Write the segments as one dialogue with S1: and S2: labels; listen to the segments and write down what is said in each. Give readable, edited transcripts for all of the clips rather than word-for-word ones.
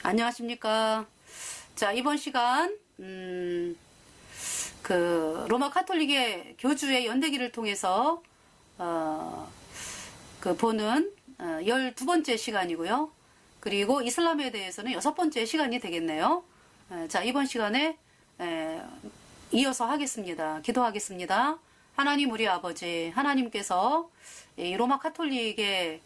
S1: 안녕하십니까. 자, 이번 시간, 로마 카톨릭의 교주의 연대기를 통해서, 보는, 12번째 시간이고요. 그리고 이슬람에 대해서는 6번째 시간이 되겠네요. 자, 이번 시간에, 이어서 하겠습니다. 기도하겠습니다. 하나님 우리 아버지, 하나님께서 이 로마 카톨릭의,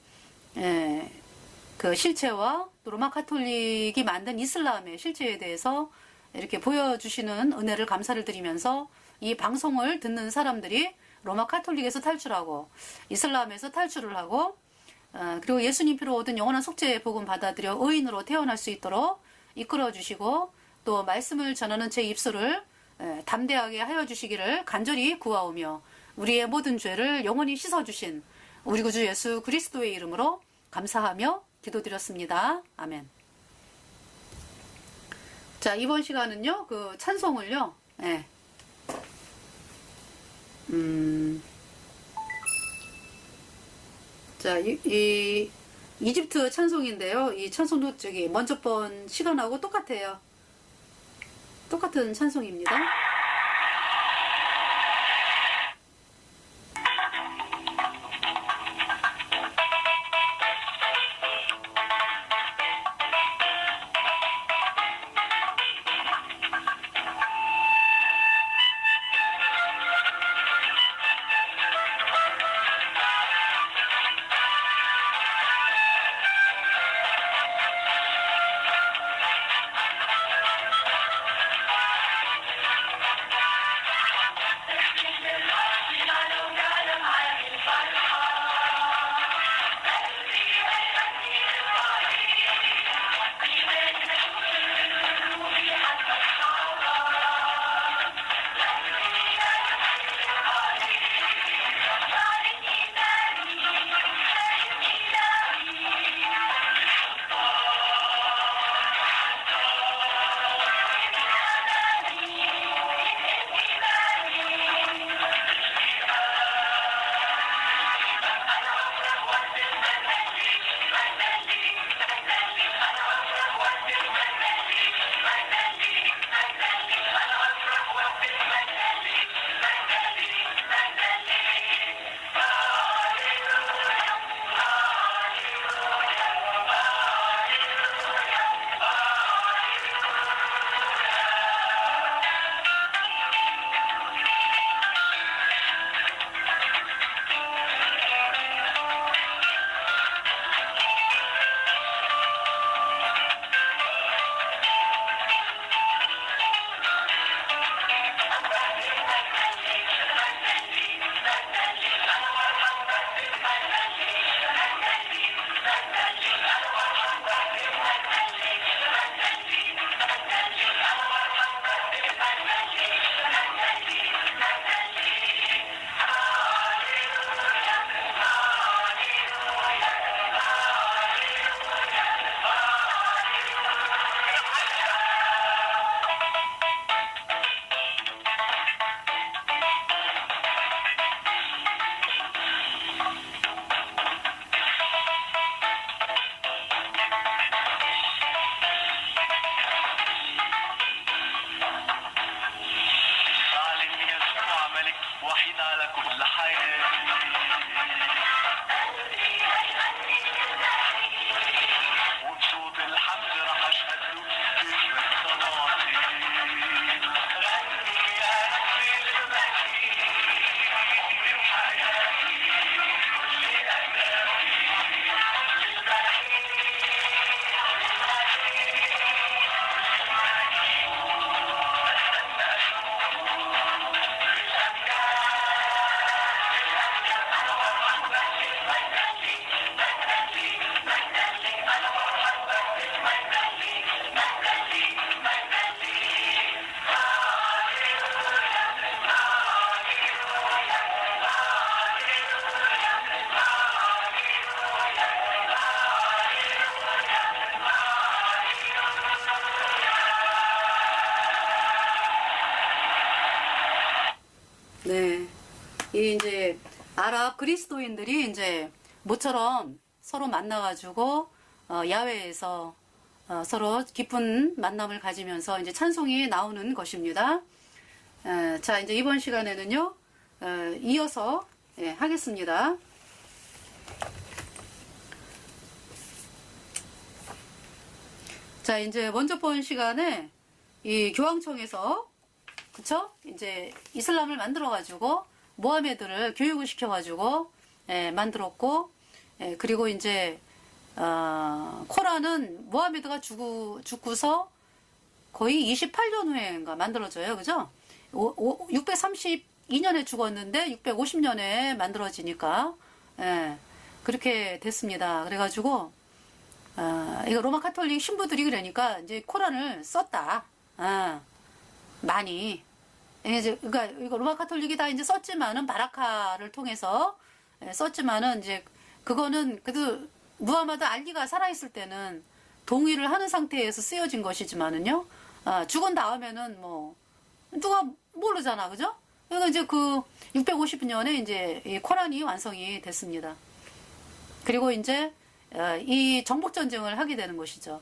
S1: 그 실체와 또 로마 카톨릭이 만든 이슬람의 실체에 대해서 이렇게 보여주시는 은혜를 감사를 드리면서 이 방송을 듣는 사람들이 로마 카톨릭에서 탈출하고 이슬람에서 탈출을 하고 그리고 예수님 피로 얻은 영원한 속죄의 복음 받아들여 의인으로 태어날 수 있도록 이끌어 주시고 또 말씀을 전하는 제 입술을 담대하게 하여 주시기를 간절히 구하오며 우리의 모든 죄를 영원히 씻어주신 우리 구주 예수 그리스도의 이름으로 감사하며 기도드렸습니다. 아멘. 자, 이번 시간은요, 그 찬송을요, 자, 이 이집트 찬송인데요. 이 찬송도 먼저 번 시간하고 똑같아요. 똑같은 찬송입니다. 네. 이 이제 아랍 그리스도인들이 이제 모처럼 서로 만나가지고 야외에서 서로 깊은 만남을 가지면서 이제 찬송이 나오는 것입니다. 자, 이제 이번 시간에는요, 이어서 하겠습니다. 자, 이제 먼저 본 시간에 이 교황청에서, 그쵸? 이제 이슬람을 만들어가지고 모하메드를 교육을 시켜가지고 만들었고, 그리고 이제 코란은 모하메드가 죽고서 거의 28년 후에인가 만들어져요. 그죠? 632년에 죽었는데 650년에 만들어지니까 그렇게 됐습니다. 그래가지고 이거 로마 카톨릭 신부들이 그러니까 이제 코란을 썼다. 많이. 이제 그러니까 이거 로마 카톨릭이 다 이제 썼지만은 바라카를 통해서 썼지만은 이제 그거는 그래도 무하마드 알리가 살아있을 때는 동의를 하는 상태에서 쓰여진 것이지만은요. 죽은 다음에는 뭐 누가 모르잖아, 그죠? 그러니까 이제 그 650년에 이제 이 코란이 완성이 됐습니다. 그리고 이제 이 정복 전쟁을 하게 되는 것이죠.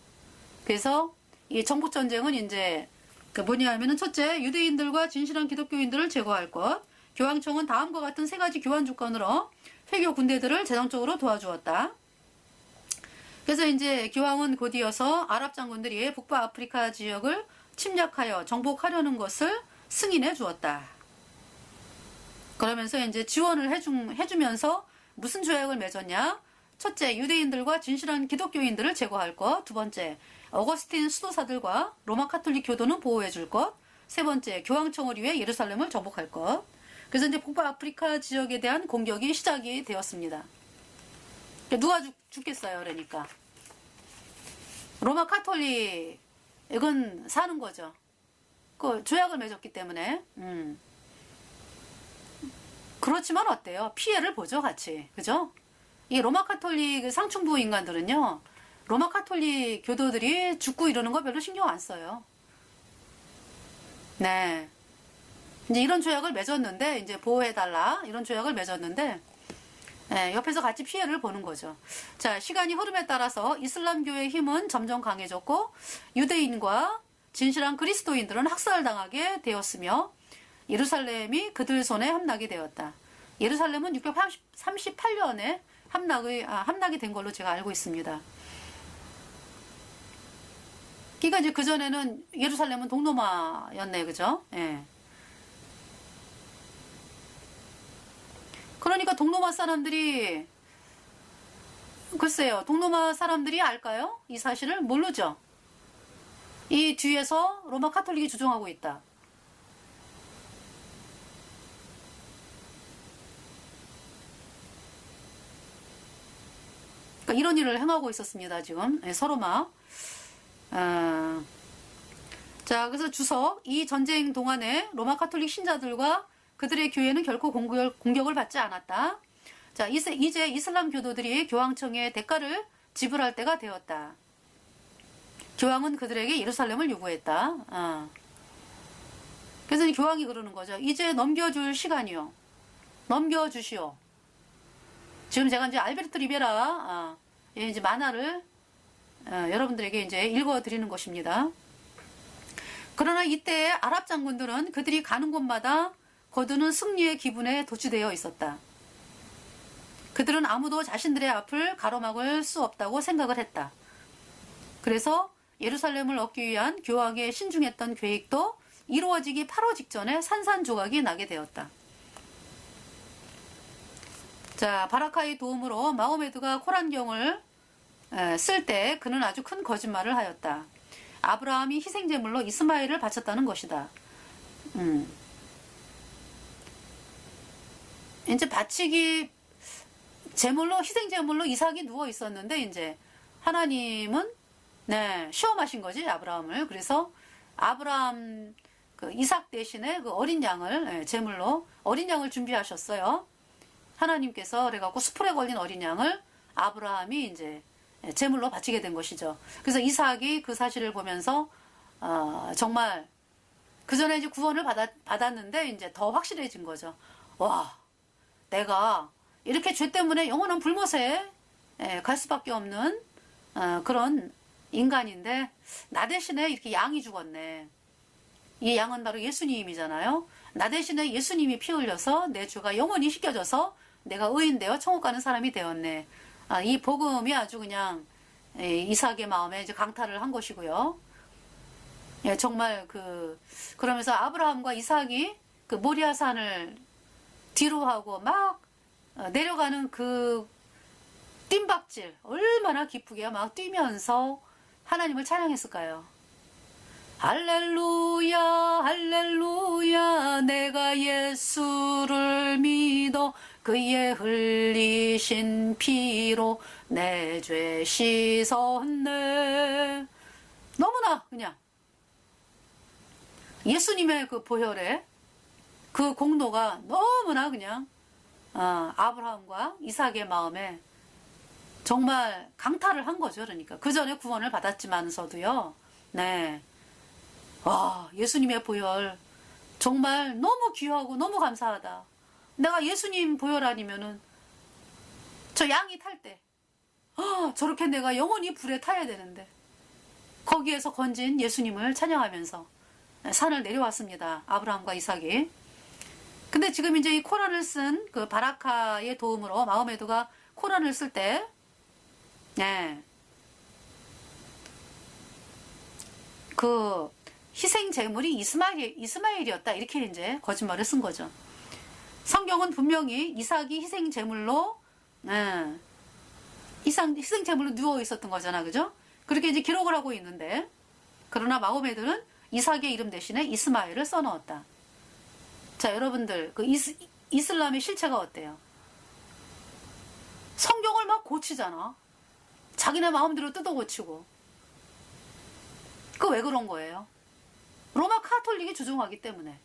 S1: 그래서 이 정복 전쟁은 이제 그 뭐냐 하면은 첫째, 유대인들과 진실한 기독교인들을 제거할 것. 교황청은 다음과 같은 세 가지 교환 조건으로 회교 군대들을 재정적으로 도와주었다. 그래서 이제 교황은 곧이어서 아랍 장군들이 북부 아프리카 지역을 침략하여 정복하려는 것을 승인해 주었다. 그러면서 이제 지원을 해주면서 무슨 조약을 맺었냐? 첫째, 유대인들과 진실한 기독교인들을 제거할 것. 두 번째, 어거스틴 수도사들과 로마 카톨릭 교도는 보호해 줄 것. 세 번째, 교황청을 위해 예루살렘을 정복할 것. 그래서 이제 북부 아프리카 지역에 대한 공격이 시작이 되었습니다. 누가 죽겠어요, 그러니까. 로마 카톨릭은 사는 거죠. 그 조약을 맺었기 때문에. 그렇지만 어때요? 피해를 보죠, 같이. 그죠? 이 로마 카톨릭 상층부 인간들은요, 로마 카톨릭 교도들이 죽고 이러는 거 별로 신경 안 써요. 네. 이제 이런 조약을 맺었는데, 이제 보호해달라. 이런 조약을 맺었는데, 옆에서 같이 피해를 보는 거죠. 자, 시간이 흐름에 따라서 이슬람교의 힘은 점점 강해졌고, 유대인과 진실한 그리스도인들은 학살당하게 되었으며, 예루살렘이 그들 손에 함락이 되었다. 예루살렘은 638년에 함락이 된 걸로 제가 알고 있습니다. 그러니까 이제 그전에는 예루살렘은 동로마였네, 그죠? 예. 그러니까 동로마 사람들이, 글쎄요, 동로마 사람들이 알까요? 이 사실을 모르죠. 이 뒤에서 로마 카톨릭이 주장하고 있다. 그러니까 이런 일을 행하고 있었습니다, 지금. 서로 막. 자, 그래서 주석, 이 전쟁 동안에 로마 카톨릭 신자들과 그들의 교회는 결코 공격을 받지 않았다. 자, 이제 이슬람 교도들이 교황청에 대가를 지불할 때가 되었다. 교황은 그들에게 예루살렘을 요구했다. 그래서 이 교황이 그러는 거죠. 이제 넘겨줄 시간이요. 넘겨주시오. 지금 제가 이제 알베르토 리베라 이제 만화를 여러분들에게 이제 읽어드리는 것입니다. 그러나 이때 아랍 장군들은 그들이 가는 곳마다 거두는 승리의 기분에 도취되어 있었다. 그들은 아무도 자신들의 앞을 가로막을 수 없다고 생각을 했다. 그래서 예루살렘을 얻기 위한 교황의 신중했던 계획도 이루어지기 바로 직전에 산산조각이 나게 되었다. 자, 바라카의 도움으로 마호메드가 코란경을 쓸 때 그는 아주 큰 거짓말을 하였다. 아브라함이 희생제물로 이스마엘을 바쳤다는 것이다. 이제 바치기 제물로, 희생제물로 이삭이 누워 있었는데, 이제 하나님은 시험하신 거지, 아브라함을. 그래서 아브라함 그 이삭 대신에 그 어린 양을 제물로 어린 양을 준비하셨어요. 하나님께서 그래갖고 수풀에 걸린 어린 양을 아브라함이 이제 제물로 바치게 된 것이죠. 그래서 이삭이 그 사실을 보면서 정말 그 전에 이제 구원을 받았는데 이제 더 확실해진 거죠. 와, 내가 이렇게 죄 때문에 영원한 불못에 갈 수밖에 없는 그런 인간인데 나 대신에 이렇게 양이 죽었네. 이 양은 바로 예수님이잖아요. 나 대신에 예수님이 피 흘려서 내 죄가 영원히 씻겨져서 내가 의인되어 천국 가는 사람이 되었네. 이 복음이 아주 그냥 이삭의 마음에 이제 강탈을 한 것이고요. 예, 정말 그러면서 아브라함과 이삭이 그 모리아산을 뒤로 하고 막 내려가는 그 뜀박질 얼마나 기쁘게 막 뛰면서 하나님을 찬양했을까요? 할렐루야 할렐루야 내가 예수를 믿어 그의 흘리신 피로 내 죄 씻었네. 너무나 그냥 예수님의 그 보혈에 그 공로가 너무나 그냥 아브라함과 이삭의 마음에 정말 강탈을 한 거죠. 그러니까 그 전에 구원을 받았지만서도요. 네. 와, 예수님의 보혈 정말 너무 귀하고 너무 감사하다. 내가 예수님 보혈 아니면은 저 양이 탈 때 저렇게 내가 영원히 불에 타야 되는데 거기에서 건진 예수님을 찬양하면서 산을 내려왔습니다. 아브라함과 이삭이. 근데 지금 이제 이 코란을 쓴 그 바라카의 도움으로 마호메드가 코란을 쓸 때 네. 그 희생 제물이 이스마엘이었다. 이렇게 이제 거짓말을 쓴 거죠. 성경은 분명히 이삭이 희생 제물로 희생 제물로 누워 있었던 거잖아. 그죠? 그렇게 이제 기록을 하고 있는데 그러나 마호메드는 이삭의 이름 대신에 이스마엘을 써 넣었다. 자, 여러분들 그 이슬람의 실체가 어때요? 성경을 막 고치잖아. 자기네 마음대로 뜯어 고치고. 그 왜 그런 거예요? 로마 카톨릭이 주종하기 때문에.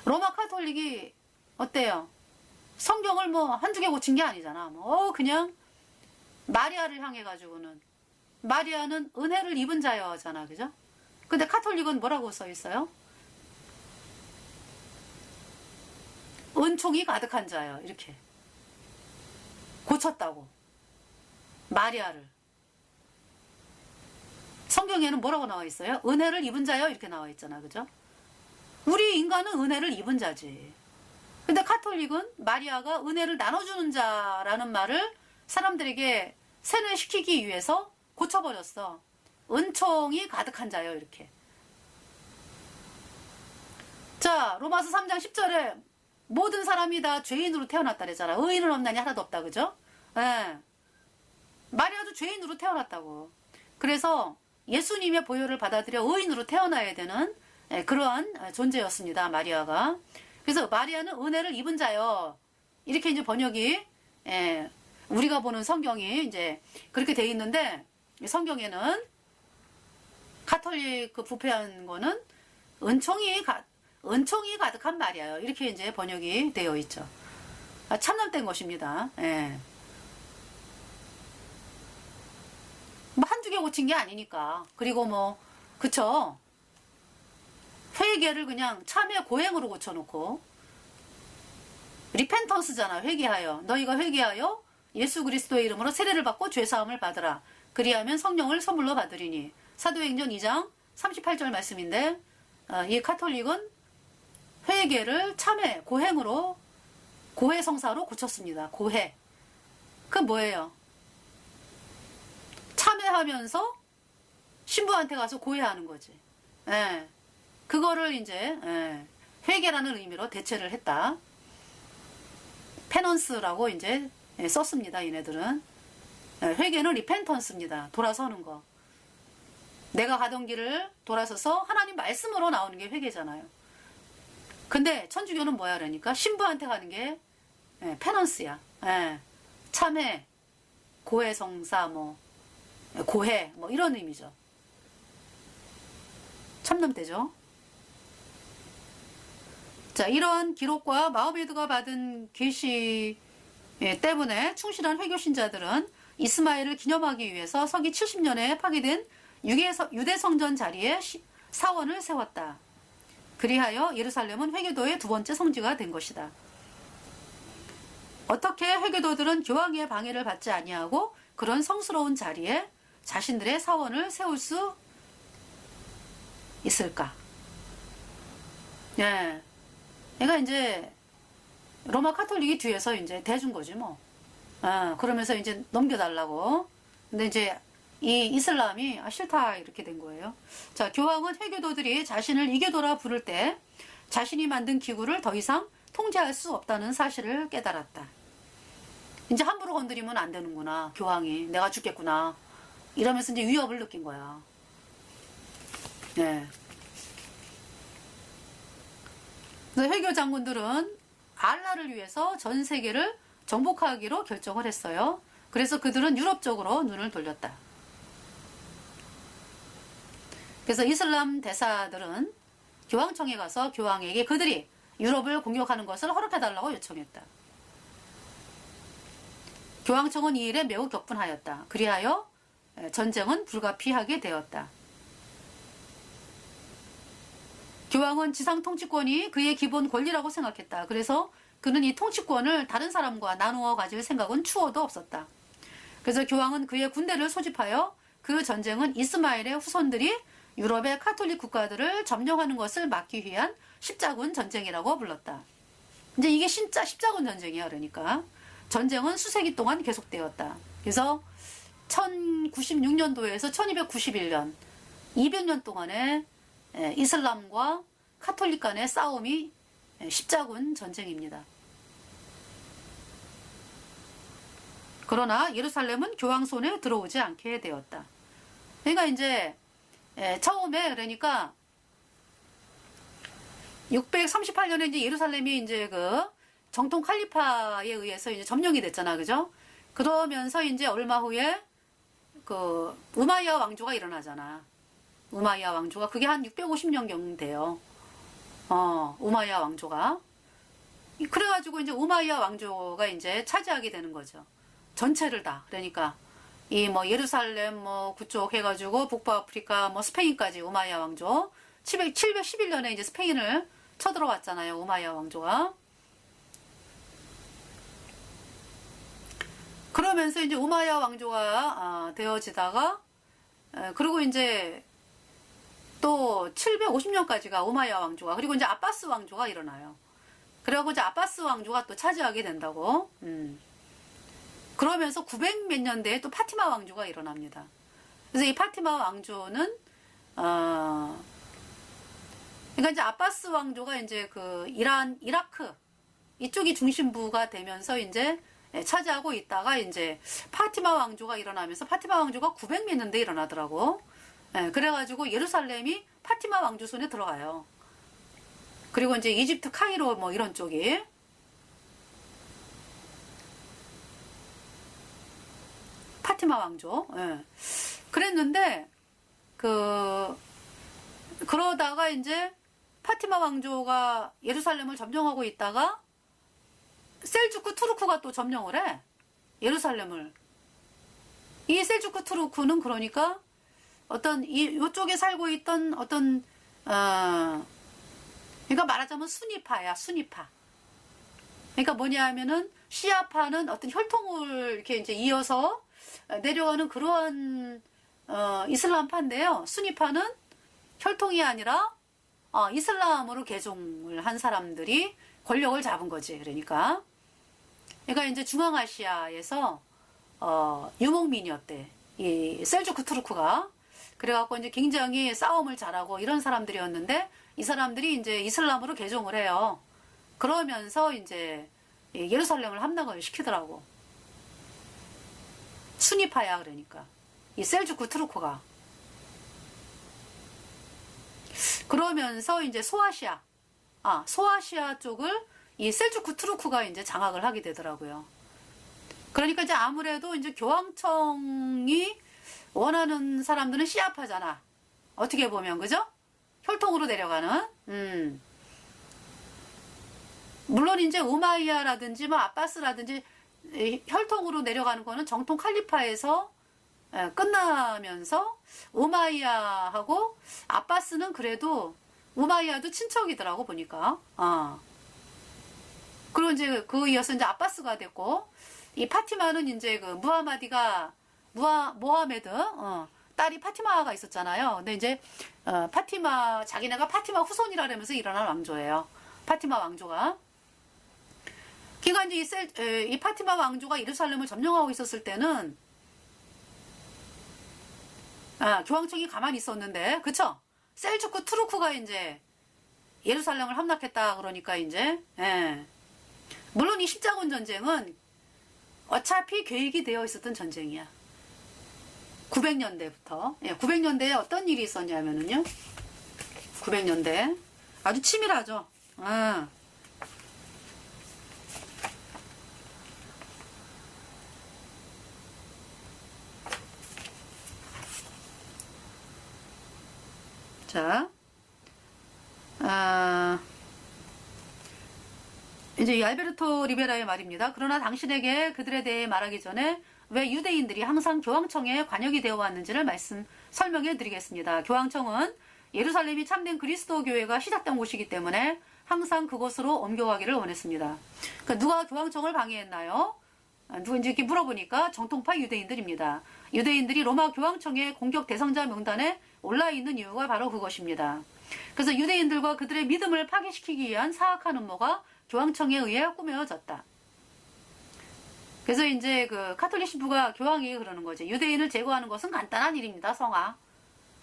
S1: 로마 카톨릭이 어때요? 성경을 뭐 한두 개 고친 게 아니잖아. 그냥 마리아를 향해 가지고는 마리아는 은혜를 입은 자여잖아. 그죠? 근데 카톨릭은 뭐라고 써 있어요? 은총이 가득한 자요. 이렇게 고쳤다고. 마리아를. 성경에는 뭐라고 나와 있어요? 은혜를 입은 자요. 이렇게 나와 있잖아. 그죠? 우리 인간은 은혜를 입은 자지. 근데 카톨릭은 마리아가 은혜를 나눠주는 자라는 말을 사람들에게 세뇌시키기 위해서 고쳐버렸어. 은총이 가득한 자요. 이렇게. 자, 로마서 3장 10절에 모든 사람이 다 죄인으로 태어났다 그랬잖아. 의인은 없나니 하나도 없다. 그죠? 예. 마리아도 죄인으로 태어났다고. 그래서 예수님의 보혈을 받아들여 의인으로 태어나야 되는 그러한 존재였습니다. 마리아가. 그래서 마리아는 은혜를 입은 자요. 이렇게 이제 번역이 우리가 보는 성경이 이제 그렇게 돼 있는데 성경에는 카톨릭 그 부패한 거는 은총이 가득한 마리아요. 이렇게 이제 번역이 되어 있죠. 참남된 것입니다. 예. 뭐 한두 개 고친 게 아니니까. 그리고 뭐 그쵸? 회개를 그냥 참회 고행으로 고쳐놓고 리펜턴스잖아. 회개하여 너희가 회개하여 예수 그리스도의 이름으로 세례를 받고 죄사함을 받으라. 그리하면 성령을 선물로 받으리니. 사도행전 2장 38절 말씀인데 이 카톨릭은 회개를 참회 고행으로 고해성사로 고쳤습니다. 고해. 그 뭐예요? 참회하면서 신부한테 가서 고해하는 거지. 예. 그거를 이제 회개라는 의미로 대체를 했다. 페넌스라고 이제 썼습니다. 얘네들은. 회개는 리펜턴스입니다. 돌아서는 거. 내가 가던 길을 돌아서서 하나님 말씀으로 나오는 게 회개잖아요. 근데 천주교는 뭐야 그러니까 신부한테 가는 게 페넌스야. 참회, 고해성사, 고해 이런 의미죠. 참남되죠. 자, 이런 기록과 마호메드가 받은 계시 때문에 충실한 회교신자들은 이스마엘을 기념하기 위해서 서기 70년에 파괴된 유대 성전 자리에 사원을 세웠다. 그리하여 예루살렘은 회교도의 두 번째 성지가 된 것이다. 어떻게 회교도들은 교황의 방해를 받지 아니하고 그런 성스러운 자리에 자신들의 사원을 세울 수 있을까? 예. 그러니까 이제 로마 카톨릭이 뒤에서 이제 대준 거지 뭐. 그러면서 이제 넘겨달라고. 근데 이제 이 이슬람이 싫다 이렇게 된 거예요. 자, 교황은 회교도들이 자신을 이교도라 부를 때 자신이 만든 기구를 더 이상 통제할 수 없다는 사실을 깨달았다. 이제 함부로 건드리면 안 되는구나. 교황이 내가 죽겠구나. 이러면서 이제 위협을 느낀 거야. 네. 그래서 회교 장군들은 알라를 위해서 전 세계를 정복하기로 결정을 했어요. 그래서 그들은 유럽 쪽으로 눈을 돌렸다. 그래서 이슬람 대사들은 교황청에 가서 교황에게 그들이 유럽을 공격하는 것을 허락해달라고 요청했다. 교황청은 이 일에 매우 격분하였다. 그리하여 전쟁은 불가피하게 되었다. 교황은 지상 통치권이 그의 기본 권리라고 생각했다. 그래서 그는 이 통치권을 다른 사람과 나누어 가질 생각은 추호도 없었다. 그래서 교황은 그의 군대를 소집하여 그 전쟁은 이스마엘의 후손들이 유럽의 카톨릭 국가들을 점령하는 것을 막기 위한 십자군 전쟁이라고 불렀다. 이제 이게 진짜 십자군 전쟁이야. 그러니까 전쟁은 수세기 동안 계속되었다. 그래서 1096년도에서 1291년 200년 동안의 이슬람과 카톨릭 간의 싸움이 십자군 전쟁입니다. 그러나 예루살렘은 교황 손에 들어오지 않게 되었다. 그러니까 이제 처음에 그러니까 638년에 이제 예루살렘이 이제 그 정통 칼리파에 의해서 이제 점령이 됐잖아, 그죠? 그러면서 이제 얼마 후에 그 우마이야 왕조가 일어나잖아. 우마이야 왕조가 그게 한 650년경 돼요. 우마이야 왕조가. 그래가지고 이제 우마이야 왕조가 이제 차지하게 되는 거죠. 전체를 다. 그러니까 이 뭐 예루살렘 뭐 그쪽 해가지고 북부아프리카 뭐 스페인까지 우마이야 왕조 711년에 이제 스페인을 쳐들어왔잖아요. 우마이야 왕조가. 그러면서 이제 우마이야 왕조가 되어지다가 그리고 이제 또 750년까지가 우마이야 왕조가 그리고 이제 아바스 왕조가 일어나요. 그리고 이제 아바스 왕조가 또 차지하게 된다고. 그러면서 900 몇 년대에 또 파티마 왕조가 일어납니다. 그래서 이 파티마 왕조는 그러니까 이제 아바스 왕조가 이제 그 이라크 이쪽이 중심부가 되면서 이제 차지하고 있다가 이제 파티마 왕조가 일어나면서 파티마 왕조가 900 몇 년대에 일어나더라고. 그래가지고 예루살렘이 파티마 왕조 손에 들어가요. 그리고 이제 이집트 카이로 뭐 이런 쪽이 파티마 왕조. 그랬는데 그러다가 이제 파티마 왕조가 예루살렘을 점령하고 있다가 셀주크 투르크가 또 점령을 해. 예루살렘을. 이 셀주크 투르크는 그러니까 어떤 요쪽에 살고 있던 어떤 그러니까 말하자면 순위파야. 순위파. 그러니까 뭐냐 하면은 시아파는 어떤 혈통을 이렇게 이제 이어서 내려가는 그러한 이슬람파인데요. 순위파는 혈통이 아니라 이슬람으로 개종을 한 사람들이 권력을 잡은 거지. 그러니까 이제 중앙아시아에서 유목민이었대. 이 셀주크 투르크가. 그래갖고 이제 굉장히 싸움을 잘하고 이런 사람들이었는데 이 사람들이 이제 이슬람으로 개종을 해요. 그러면서 이제 예루살렘을 함락을 시키더라고. 순위파야. 그러니까 이 셀주크 투르크가. 그러면서 이제 소아시아 쪽을 이 셀주크 투르크가 이제 장악을 하게 되더라고요. 그러니까 이제 아무래도 이제 교황청이 원하는 사람들은 시아파잖아. 어떻게 보면, 그죠? 혈통으로 내려가는. 물론 이제 우마이야라든지 뭐 아바스라든지 혈통으로 내려가는 거는 정통 칼리파에서 끝나면서 우마이야하고 아바스는 그래도 우마이야도 친척이더라고 보니까. 그리고 이제 그 이어서 이제 아바스가 됐고 이 파티마는 이제 그 무하마디가 모하메드, 딸이 파티마가 있었잖아요. 근데 이제, 자기네가 파티마 후손이라면서 일어난 왕조예요. 파티마 왕조가. 그러니까 이제 이 파티마 왕조가 예루살렘을 점령하고 있었을 때는, 교황청이 가만히 있었는데, 그쵸? 셀주크 투르크가 이제 예루살렘을 함락했다 그러니까 이제, 물론 이 십자군 전쟁은 어차피 계획이 되어 있었던 전쟁이야. 900년대부터. 900년대에 어떤 일이 있었냐면은요. 900년대. 아주 치밀하죠. 자, 이제 이 알베르토 리베라의 말입니다. 그러나 당신에게 그들에 대해 말하기 전에 왜 유대인들이 항상 교황청에 관역이 되어 왔는지를 설명해 드리겠습니다. 교황청은 예루살렘이 참된 그리스도 교회가 시작된 곳이기 때문에 항상 그곳으로 옮겨가기를 원했습니다. 그러니까 누가 교황청을 방해했나요? 누군지 이렇게 물어보니까 정통파 유대인들입니다. 유대인들이 로마 교황청의 공격 대상자 명단에 올라 있는 이유가 바로 그것입니다. 그래서 유대인들과 그들의 믿음을 파괴시키기 위한 사악한 음모가 교황청에 의해 꾸며졌다. 그래서 이제 그 카톨릭 신부가 교황이 그러는 거지. 유대인을 제거하는 것은 간단한 일입니다. 성화.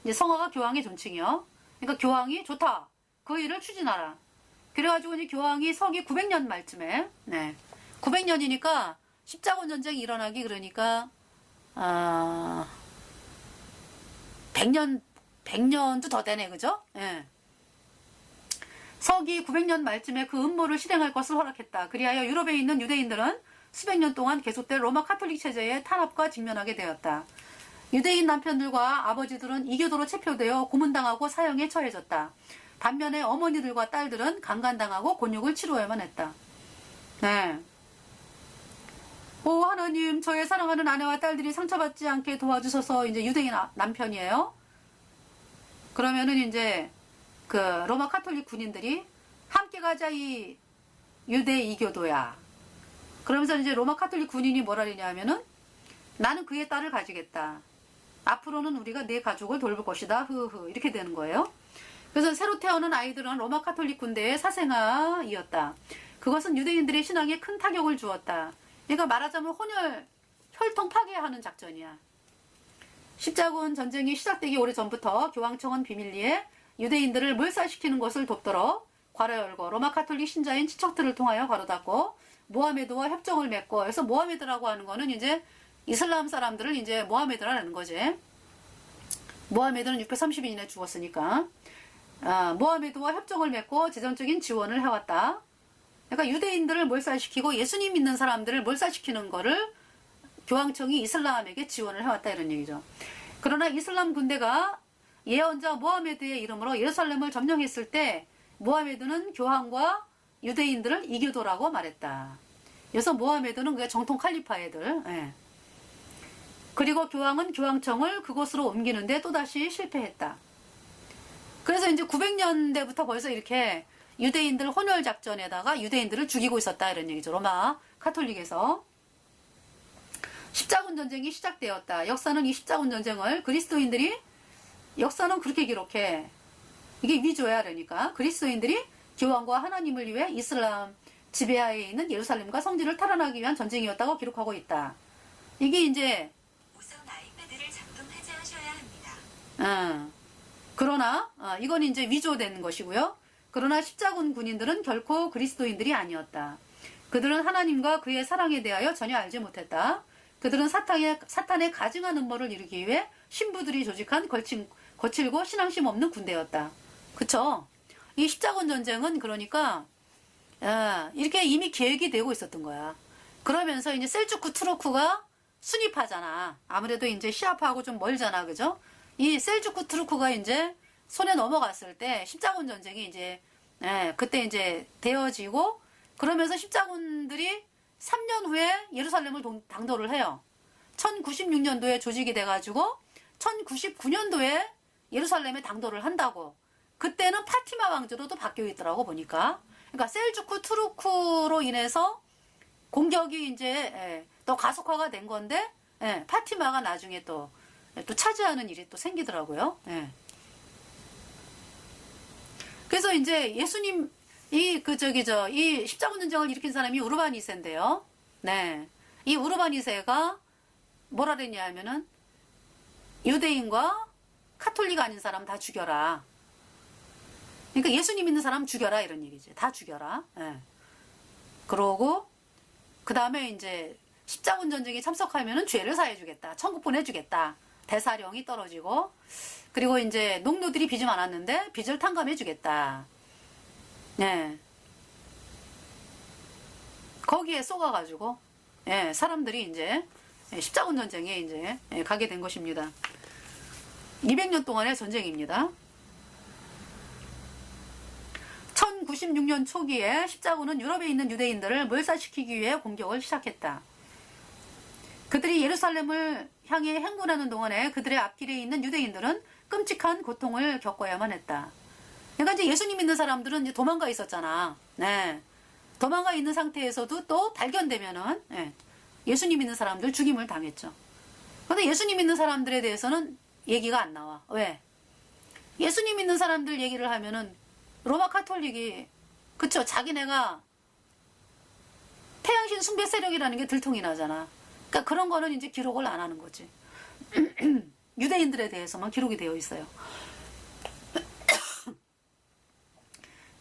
S1: 이제 성화가 교황의 존칭이요. 그러니까 교황이 좋다. 그 일을 추진하라. 그래가지고 이제 교황이 서기 900년 말쯤에, 900년이니까 십자군 전쟁이 일어나기 그러니까 100년도 더 되네, 그죠? 서기 900년 말쯤에 그 음모를 실행할 것을 허락했다. 그리하여 유럽에 있는 유대인들은 수백 년 동안 계속된 로마 카톨릭 체제의 탄압과 직면하게 되었다. 유대인 남편들과 아버지들은 이교도로 체포되어 고문당하고 사형에 처해졌다. 반면에 어머니들과 딸들은 강간당하고 곤욕을 치루어야만 했다. 오 하나님, 저의 사랑하는 아내와 딸들이 상처받지 않게 도와주셔서. 이제 유대인 남편이에요. 그러면은 이제 그 로마 카톨릭 군인들이 함께 가자 이 유대 이교도야. 그러면서 이제 로마 카톨릭 군인이 뭐라 그러냐면은 나는 그의 딸을 가지겠다. 앞으로는 우리가 내 가족을 돌볼 것이다. 흐흐. 이렇게 되는 거예요. 그래서 새로 태어난 아이들은 로마 카톨릭 군대의 사생아이었다. 그것은 유대인들의 신앙에 큰 타격을 주었다. 그러니까 말하자면 혈통 파괴하는 작전이야. 십자군 전쟁이 시작되기 오래전부터 교황청은 비밀리에 유대인들을 몰살시키는 것을 돕도록 괄호 열고 로마 카톨릭 신자인 친척들을 통하여 괄호 닫고 모하메드와 협정을 맺고. 그래서 모하메드라고 하는 거는 이제 이슬람 사람들을 이제 모하메드라는 거지. 모하메드는 630년에 죽었으니까. 모하메드와 협정을 맺고 재정적인 지원을 해왔다. 그러니까 유대인들을 몰살시키고 예수님 믿는 사람들을 몰살시키는 거를 교황청이 이슬람에게 지원을 해왔다 이런 얘기죠. 그러나 이슬람 군대가 예언자 모하메드의 이름으로 예루살렘을 점령했을 때 모하메드는 교황과 유대인들을 이교도라고 말했다. 그래서 모하메드는 그게 정통 칼리파 애들. 그리고 교황은 교황청을 그곳으로 옮기는데 또다시 실패했다. 그래서 이제 900년대부터 벌써 이렇게 유대인들 혼혈 작전에다가 유대인들을 죽이고 있었다 이런 얘기죠. 로마 카톨릭에서. 십자군 전쟁이 시작되었다. 역사는 이 십자군 전쟁을 그리스도인들이 역사는 그렇게 기록해. 이게 위조야. 그러니까 그리스도인들이 교황과 하나님을 위해 이슬람 지배하에 있는 예루살렘과 성지를 탈환하기 위한 전쟁이었다고 기록하고 있다. 이게 이제
S2: 우선 아이패드를 작동하지 하셔야 합니다.
S1: 그러나 이건 이제 위조된 것이고요. 그러나 십자군 군인들은 결코 그리스도인들이 아니었다. 그들은 하나님과 그의 사랑에 대하여 전혀 알지 못했다. 그들은 사탄의 가증한 음모를 이루기 위해 신부들이 조직한 거칠고 신앙심 없는 군대였다. 그쵸? 이 십자군 전쟁은 그러니까 이렇게 이미 계획이 되고 있었던 거야. 그러면서 이제 셀주크 투르크가 순위파잖아. 아무래도 이제 시아파하고 좀 멀잖아. 그죠? 이 셀주크 투르크가 이제 손에 넘어갔을 때 십자군 전쟁이 이제 그때 이제 되어지고, 그러면서 십자군들이 3년 후에 예루살렘을 당도를 해요. 1096년도에 조직이 돼가지고 1099년도에 예루살렘에 당도를 한다고. 그때는 파티마 왕조로도 바뀌어 있더라고 보니까. 그러니까 셀주크 투르크로 인해서 공격이 이제 더 가속화가 된 건데, 예, 파티마가 나중에 또 차지하는 일이 또 생기더라고요. 예. 그래서 이제 예수님 이 십자군 전쟁을 일으킨 사람이 우르반 2세인데요. 네. 이 우르반 2세가 뭐라 그랬냐 하면은 유대인과 카톨릭 아닌 사람 다 죽여라. 그러니까 예수님 믿는 사람 죽여라 이런 얘기지. 다 죽여라. 예. 그러고 그 다음에 이제 십자군 전쟁에 참석하면은 죄를 사해 주겠다. 천국 보내주겠다. 대사령이 떨어지고 그리고 이제 농노들이 빚이 많았는데 빚을 탕감해 주겠다. 예. 거기에 쏘가가지고 예, 사람들이 이제 십자군 전쟁에 이제 가게 된 것입니다. 200년 동안의 전쟁입니다. 1096년 초기에 십자군은 유럽에 있는 유대인들을 몰살시키기 위해 공격을 시작했다. 그들이 예루살렘을 향해 행군하는 동안에 그들의 앞길에 있는 유대인들은 끔찍한 고통을 겪어야만 했다. 그러니까 이제 예수님 믿는 사람들은 이제 도망가 있었잖아. 네. 도망가 있는 상태에서도 또 발견되면은 예수님 믿는 사람들 죽임을 당했죠. 그런데 예수님 믿는 사람들에 대해서는 얘기가 안 나와. 왜? 예수님 믿는 사람들 얘기를 하면은 로마 카톨릭이 그쵸? 자기네가 태양신 숭배 세력이라는 게 들통이 나잖아. 그러니까 그런 거는 이제 기록을 안 하는 거지. 유대인들에 대해서만 기록이 되어 있어요.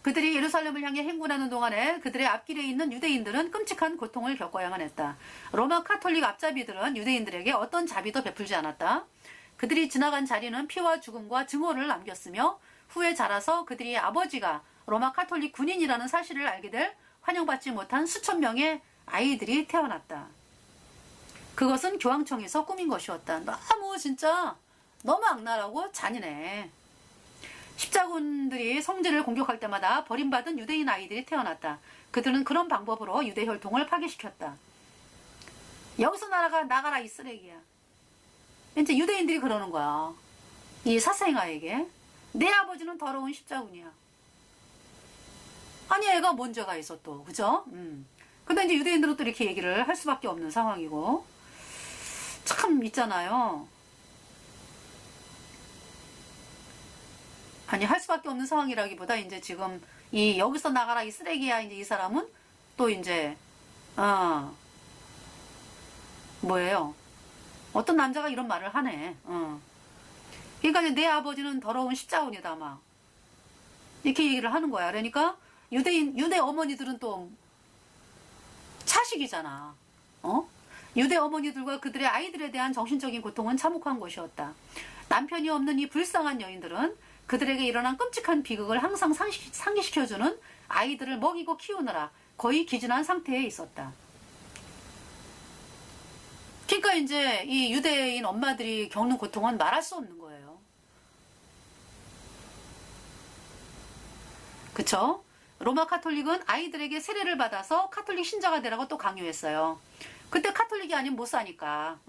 S1: 그들이 예루살렘을 향해 행군하는 동안에 그들의 앞길에 있는 유대인들은 끔찍한 고통을 겪어야만 했다. 로마 카톨릭 앞잡이들은 유대인들에게 어떤 자비도 베풀지 않았다. 그들이 지나간 자리는 피와 죽음과 증오를 남겼으며 후에 자라서 그들이 아버지가 로마 카톨릭 군인이라는 사실을 알게 될 환영받지 못한 수천 명의 아이들이 태어났다. 그것은 교황청에서 꾸민 것이었다. 너무 악랄하고 잔인해. 십자군들이 성지를 공격할 때마다 버림받은 유대인 아이들이 태어났다. 그들은 그런 방법으로 유대 혈통을 파괴시켰다. 여기서 나가라 이 쓰레기야. 이제 유대인들이 그러는 거야. 이 사생아에게. 내 아버지는 더러운 십자군이야. 아니 애가 뭔 죄가 있어 또. 그죠? 근데 이제 유대인들은 또 이렇게 얘기를 할 수밖에 없는 상황이고. 참 있잖아요. 아니 할 수밖에 없는 상황이라기보다 이제 지금 이 여기서 나가라 이 쓰레기야 이제 이 사람은 또 이제 뭐예요? 어떤 남자가 이런 말을 하네. 그러니까 내 아버지는 더러운 십자군이다 막 이렇게 얘기를 하는 거야. 그러니까 유대 어머니들은 또 차식이잖아. 유대 어머니들과 그들의 아이들에 대한 정신적인 고통은 참혹한 것이었다. 남편이 없는 이 불쌍한 여인들은 그들에게 일어난 끔찍한 비극을 항상 상기시켜주는 아이들을 먹이고 키우느라 거의 기진한 상태에 있었다. 그러니까 이제 이 유대인 엄마들이 겪는 고통은 말할 수 없는 거예요. 그쵸? 로마 카톨릭은 아이들에게 세례를 받아서 카톨릭 신자가 되라고 또 강요했어요. 그때 카톨릭이 아니면 못 사니까.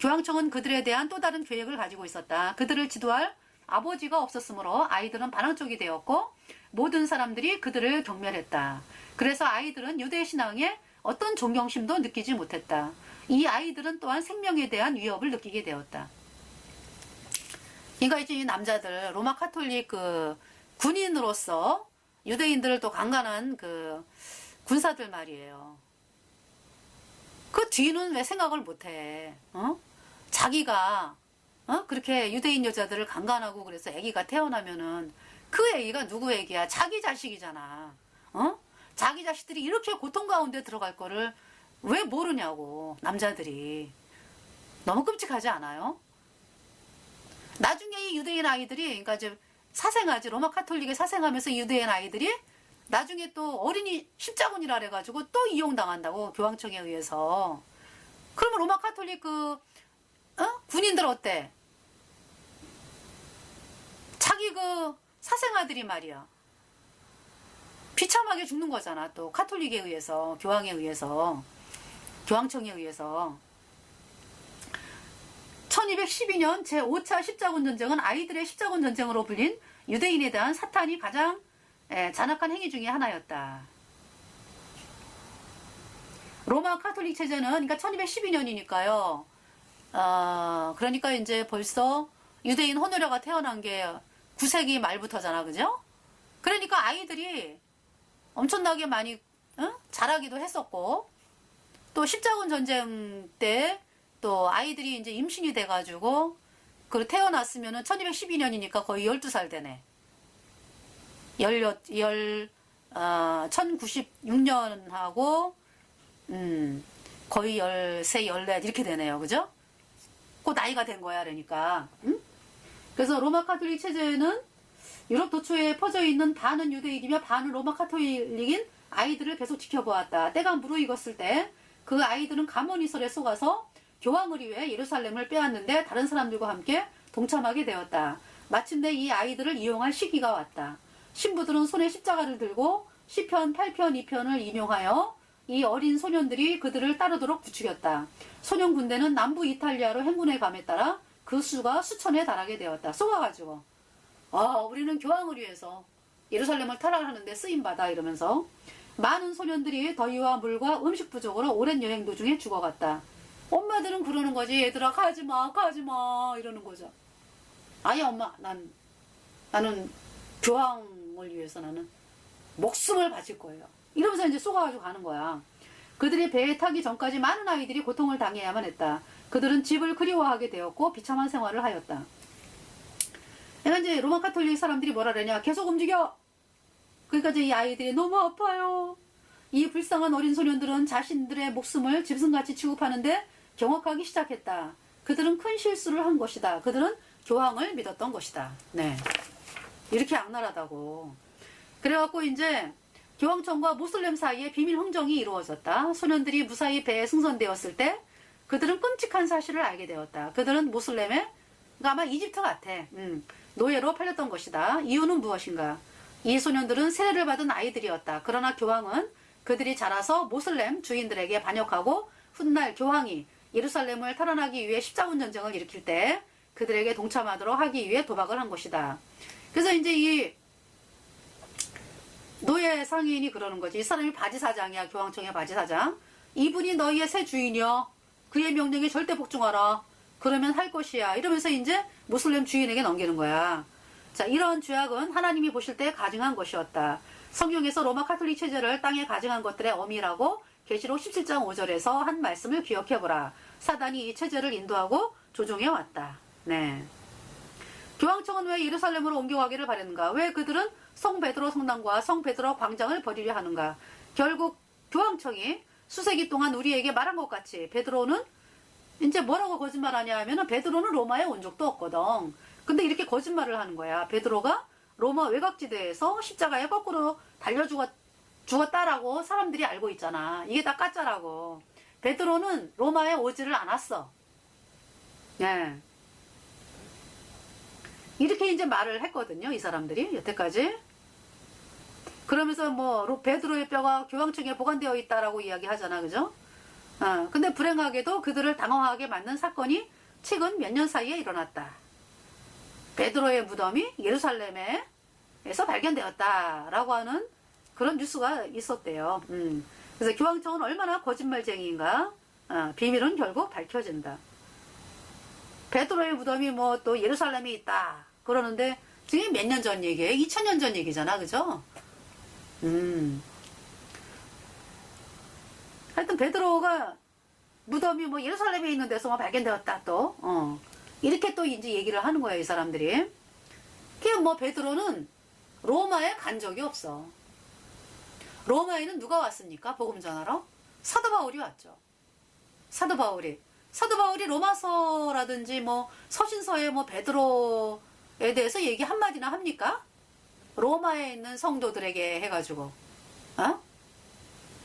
S1: 교황청은 그들에 대한 또 다른 계획을 가지고 있었다. 그들을 지도할 아버지가 없었으므로 아이들은 반항적이 되었고 모든 사람들이 그들을 경멸했다. 그래서 아이들은 유대 신앙에 어떤 존경심도 느끼지 못했다. 이 아이들은 또한 생명에 대한 위협을 느끼게 되었다. 그러니까 이제 이 남자들 로마 카톨릭 그 군인으로서 유대인들을 또 강간한 그 군사들 말이에요. 그 뒤는 왜 생각을 못해? 자기가 그렇게 유대인 여자들을 강간하고 그래서 아기가 태어나면은 그 아기가 누구 아기야? 자기 자식이잖아. 자기 자식들이 이렇게 고통 가운데 들어갈 거를 왜 모르냐고 남자들이. 너무 끔찍하지 않아요? 나중에 이 유대인 아이들이 그러니까 이제 사생하지 로마 카톨릭에 사생하면서 유대인 아이들이 나중에 또 어린이 십자군이라 그래가지고 또 이용당한다고 교황청에 의해서. 그러면 로마 카톨릭 군인들 어때? 자기 사생아들이 말이야. 비참하게 죽는 거잖아. 또 카톨릭에 의해서, 교황에 의해서, 교황청에 의해서. 1212년 제5차 십자군 전쟁은 아이들의 십자군 전쟁으로 불린 유대인에 대한 사탄이 가장 잔악한 행위 중에 하나였다. 로마 카톨릭 체제는 그러니까 1212년이니까요. 그러니까 이제 벌써 유대인 호노려가 태어난 게 9세기 말부터잖아, 그죠? 그러니까 아이들이 엄청나게 많이 자라기도 했었고, 또 십자군 전쟁 때 또 아이들이 이제 임신이 돼가지고 그 태어났으면은 1212년이니까 거의 12살 되네. 1096년하고 거의 13, 14 이렇게 되네요. 그죠? 그 나이가 된 거야. 그러니까. 그래서 로마 카톨릭 체제는 유럽 도처에 퍼져 있는 반은 유대인이며 반은 로마 카톨릭인 아이들을 계속 지켜보았다. 때가 무르익었을 때 그 아이들은 가문이설에 속아서 교황을 위해 예루살렘을 빼앗는데 다른 사람들과 함께 동참하게 되었다. 마침내 이 아이들을 이용할 시기가 왔다. 신부들은 손에 십자가를 들고 시편 8편 2편을 인용하여 이 어린 소년들이 그들을 따르도록 부추겼다. 소년 군대는 남부 이탈리아로 행군의 감에 따라 그 수가 수천에 달하게 되었다. 쏘아가지고 우리는 교황을 위해서 예루살렘을 탈환하는데 쓰임받아 이러면서 많은 소년들이 더위와 물과 음식 부족으로 오랜 여행 도중에 죽어갔다. 엄마들은 그러는 거지. 얘들아 가지마 가지마 이러는 거죠. 아니 엄마 나는 교황을 위해서 나는 목숨을 바칠 거예요. 이러면서 이제 쏘가지고 가는 거야. 그들이 배에 타기 전까지 많은 아이들이 고통을 당해야만 했다. 그들은 집을 그리워하게 되었고 비참한 생활을 하였다. 그러니까 이제 로마 카톨릭 사람들이 뭐라 그러냐. 계속 움직여. 그러니까 이제 이 아이들이 너무 아파요. 이 불쌍한 어린 소년들은 자신들의 목숨을 짐승같이 취급하는데 경악하기 시작했다. 그들은 큰 실수를 한 것이다. 그들은 교황을 믿었던 것이다. 네. 이렇게 악랄하다고. 그래갖고 이제 교황청과 모슬렘 사이에 비밀 흥정이 이루어졌다. 소년들이 무사히 배에 승선되었을 때 그들은 끔찍한 사실을 알게 되었다. 그들은 모슬렘에, 그러니까 아마 이집트 같아. 노예로 팔렸던 것이다. 이유는 무엇인가? 이 소년들은 세례를 받은 아이들이었다. 그러나 교황은 그들이 자라서 모슬렘 주인들에게 반역하고 훗날 교황이 예루살렘을 탈환하기 위해 십자군 전쟁을 일으킬 때 그들에게 동참하도록 하기 위해 도박을 한 것이다. 그래서 이제 이 노예 상인이 그러는 거지. 이 사람이 바지사장이야. 교황청의 바지사장. 이분이 너희의 새 주인이여. 그의 명령에 절대 복종하라. 그러면 할 것이야. 이러면서 이제 모슬렘 주인에게 넘기는 거야. 자, 이런 죄악은 하나님이 보실 때 가증한 것이었다. 성경에서 로마 카톨릭 체제를 땅에 가증한 것들의 어미라고 계시록 17장 5절에서 한 말씀을 기억해보라. 사단이 이 체제를 인도하고 조종해 왔다. 네. 교황청은 왜 예루살렘으로 옮겨가기를 바랬는가? 왜 그들은 성 베드로 성당과 성 베드로 광장을 버리려 하는가? 결국 교황청이 수세기 동안 우리에게 말한 것 같이 베드로는 이제 뭐라고 거짓말하냐 하면은 베드로는 로마에 온 적도 없거든. 근데 이렇게 거짓말을 하는 거야. 베드로가 로마 외곽지대에서 십자가에 거꾸로 달려 죽었다라고 사람들이 알고 있잖아. 이게 다 가짜라고. 베드로는 로마에 오지를 않았어. 네. 이렇게 이제 말을 했거든요. 이 사람들이 여태까지. 그러면서 뭐 베드로의 뼈가 교황청에 보관되어 있다라고 이야기하잖아. 그죠? 근데 불행하게도 그들을 당황하게 만든 사건이 최근 몇 년 사이에 일어났다. 베드로의 무덤이 예루살렘에서 발견되었다라고 하는 그런 뉴스가 있었대요. 그래서 교황청은 얼마나 거짓말쟁이인가. 비밀은 결국 밝혀진다. 베드로의 무덤이 뭐 또 예루살렘에 있다 그러는데 지금 몇 년 전 얘기예요? 2000년 전 얘기잖아. 그죠? 하여튼 베드로가 무덤이 뭐 예루살렘에 있는 데서 뭐 발견되었다 또 이렇게 또 이제 얘기를 하는 거예요. 이 사람들이. 그냥 뭐 베드로는 로마에 간 적이 없어. 로마에는 누가 왔습니까? 복음 전하러? 사도 바울이 왔죠. 사도 바울이 로마서라든지 뭐 서신서에 뭐 베드로에 대해서 얘기 한마디나 합니까? 로마에 있는 성도들에게 해가지고 안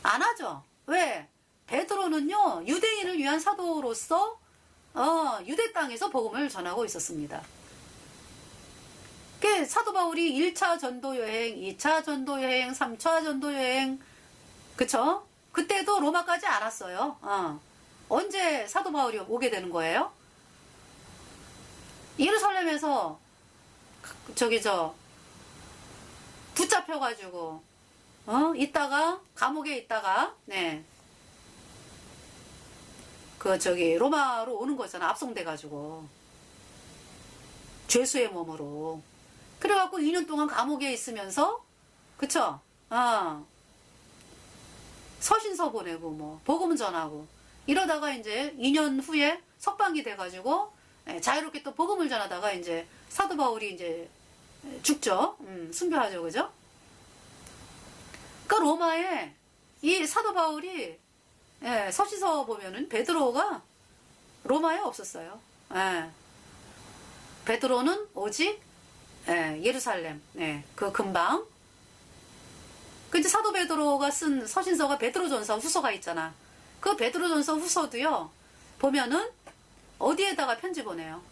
S1: 하죠. 왜? 베드로는요 유대인을 위한 사도로서 유대 땅에서 복음을 전하고 있었습니다. 사도 바울이 1차 전도 여행, 2차 전도 여행, 3차 전도 여행, 그쵸? 그때도 로마까지 안 왔어요. 언제 사도 바울이 오게 되는 거예요? 예루살렘에서 붙잡혀가지고 있다가 감옥에 있다가 네 로마로 오는 거잖아. 압송돼가지고. 죄수의 몸으로. 그래갖고 2년 동안 감옥에 있으면서, 그쵸? 서신서 보내고, 뭐, 복음 전하고. 이러다가 이제 2년 후에 석방이 돼가지고, 자유롭게 또 복음을 전하다가 이제 사도 바울이 이제 죽죠. 순교하죠. 그죠? 그러니까 로마에 이 사도 바울이 서신서 보면은 베드로가 로마에 없었어요. 베드로는 오직 예루살렘 그 근방. 그 이제 사도 베드로가 쓴 서신서가 베드로전서 후서가 있잖아. 그 베드로전서 후서도요. 보면은 어디에다가 편지 보내요?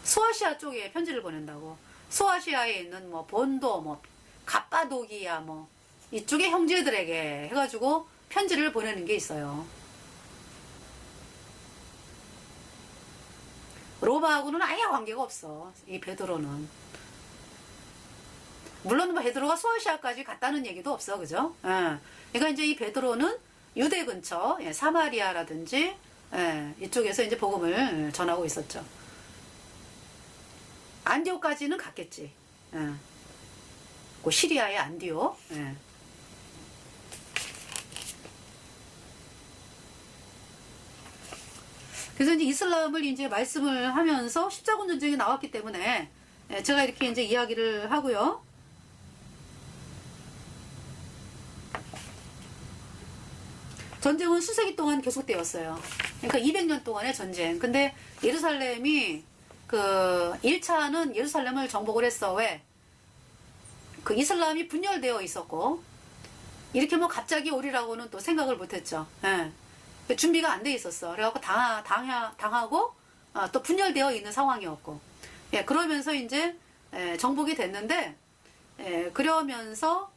S1: 소아시아 쪽에 편지를 보낸다고. 소아시아에 있는 뭐 본도, 뭐 갑바도기야, 뭐 이쪽의 형제들에게 해가지고 편지를 보내는 게 있어요. 로마하고는 아예 관계가 없어. 이 베드로는. 물론 뭐 베드로가 소아시아까지 갔다는 얘기도 없어, 그죠? 그러니까 이제 이 베드로는 유대 근처 사마리아라든지 이쪽에서 이제 복음을 전하고 있었죠. 안디옥까지는 갔겠지. 그 시리아의 안디옥. 그래서 이제 이슬람을 이제 말씀을 하면서 십자군 전쟁이 나왔기 때문에 제가 이렇게 이제 이야기를 하고요. 전쟁은 수세기 동안 계속되었어요. 그러니까 200년 동안의 전쟁. 근데 예루살렘이 1차는 예루살렘을 정복을 했어. 왜? 그 이슬람이 분열되어 있었고, 이렇게 뭐 갑자기 오리라고는 또 생각을 못 했죠. 준비가 안 돼 있었어. 그래갖고 당하고, 또 분열되어 있는 상황이었고. 그러면서 이제, 정복이 됐는데, 그러면서,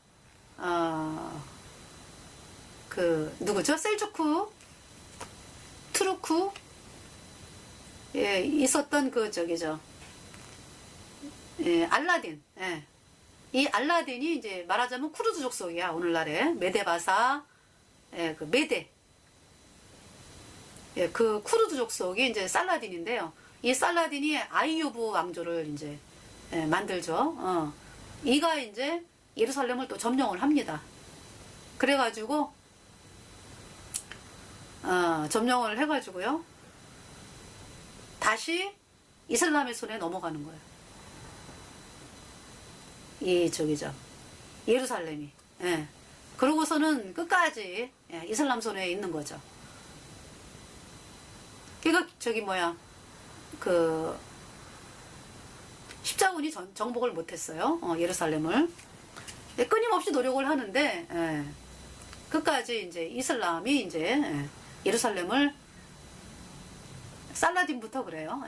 S1: 누구죠? 셀주크, 투르크, 있었던 알라딘. 이 알라딘이 이제 말하자면 쿠르드 족속이야. 오늘날의 메데바사, 그 메데. 그 쿠르드 족속이 이제 살라딘인데요. 이 살라딘이 아이유브 왕조를 이제 만들죠. 이가 이제 예루살렘을 또 점령을 합니다. 그래가지고 점령을 해가지고요. 다시 이슬람의 손에 넘어가는 거예요. 예루살렘이. 그러고서는 끝까지 이슬람 손에 있는 거죠. 그러니까 십자군이 정복을 못했어요. 예루살렘을. 끊임없이 노력을 하는데 끝까지 이제 이슬람이 이제 예루살렘을 살라딘부터 그래요.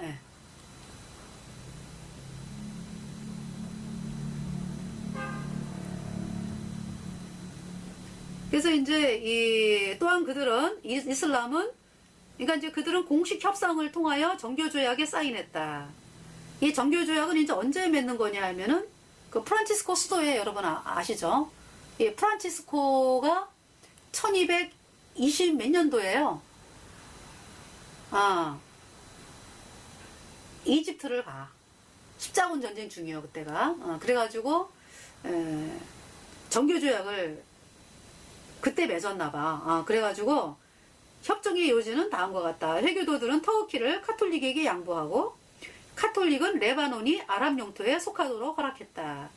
S1: 그래서 이제 또한 그들은 이슬람은 그러니까 이제 그들은 공식 협상을 통하여 정교조약에 사인했다. 이 정교조약은 이제 언제 맺는 거냐 하면은 그 프란치스코 수도에 여러분 아시죠? 이 프란치스코가 1220 몇 년도예요. 이집트를 가. 십자군 전쟁 중이에요, 그때가. 그래가지고, 정교조약을 그때 맺었나봐. 그래가지고, 협정의 요지는 다음과 같다. 회교도들은 터키를 카톨릭에게 양보하고, 카톨릭은 레바논이 아랍 영토에 속하도록 허락했다.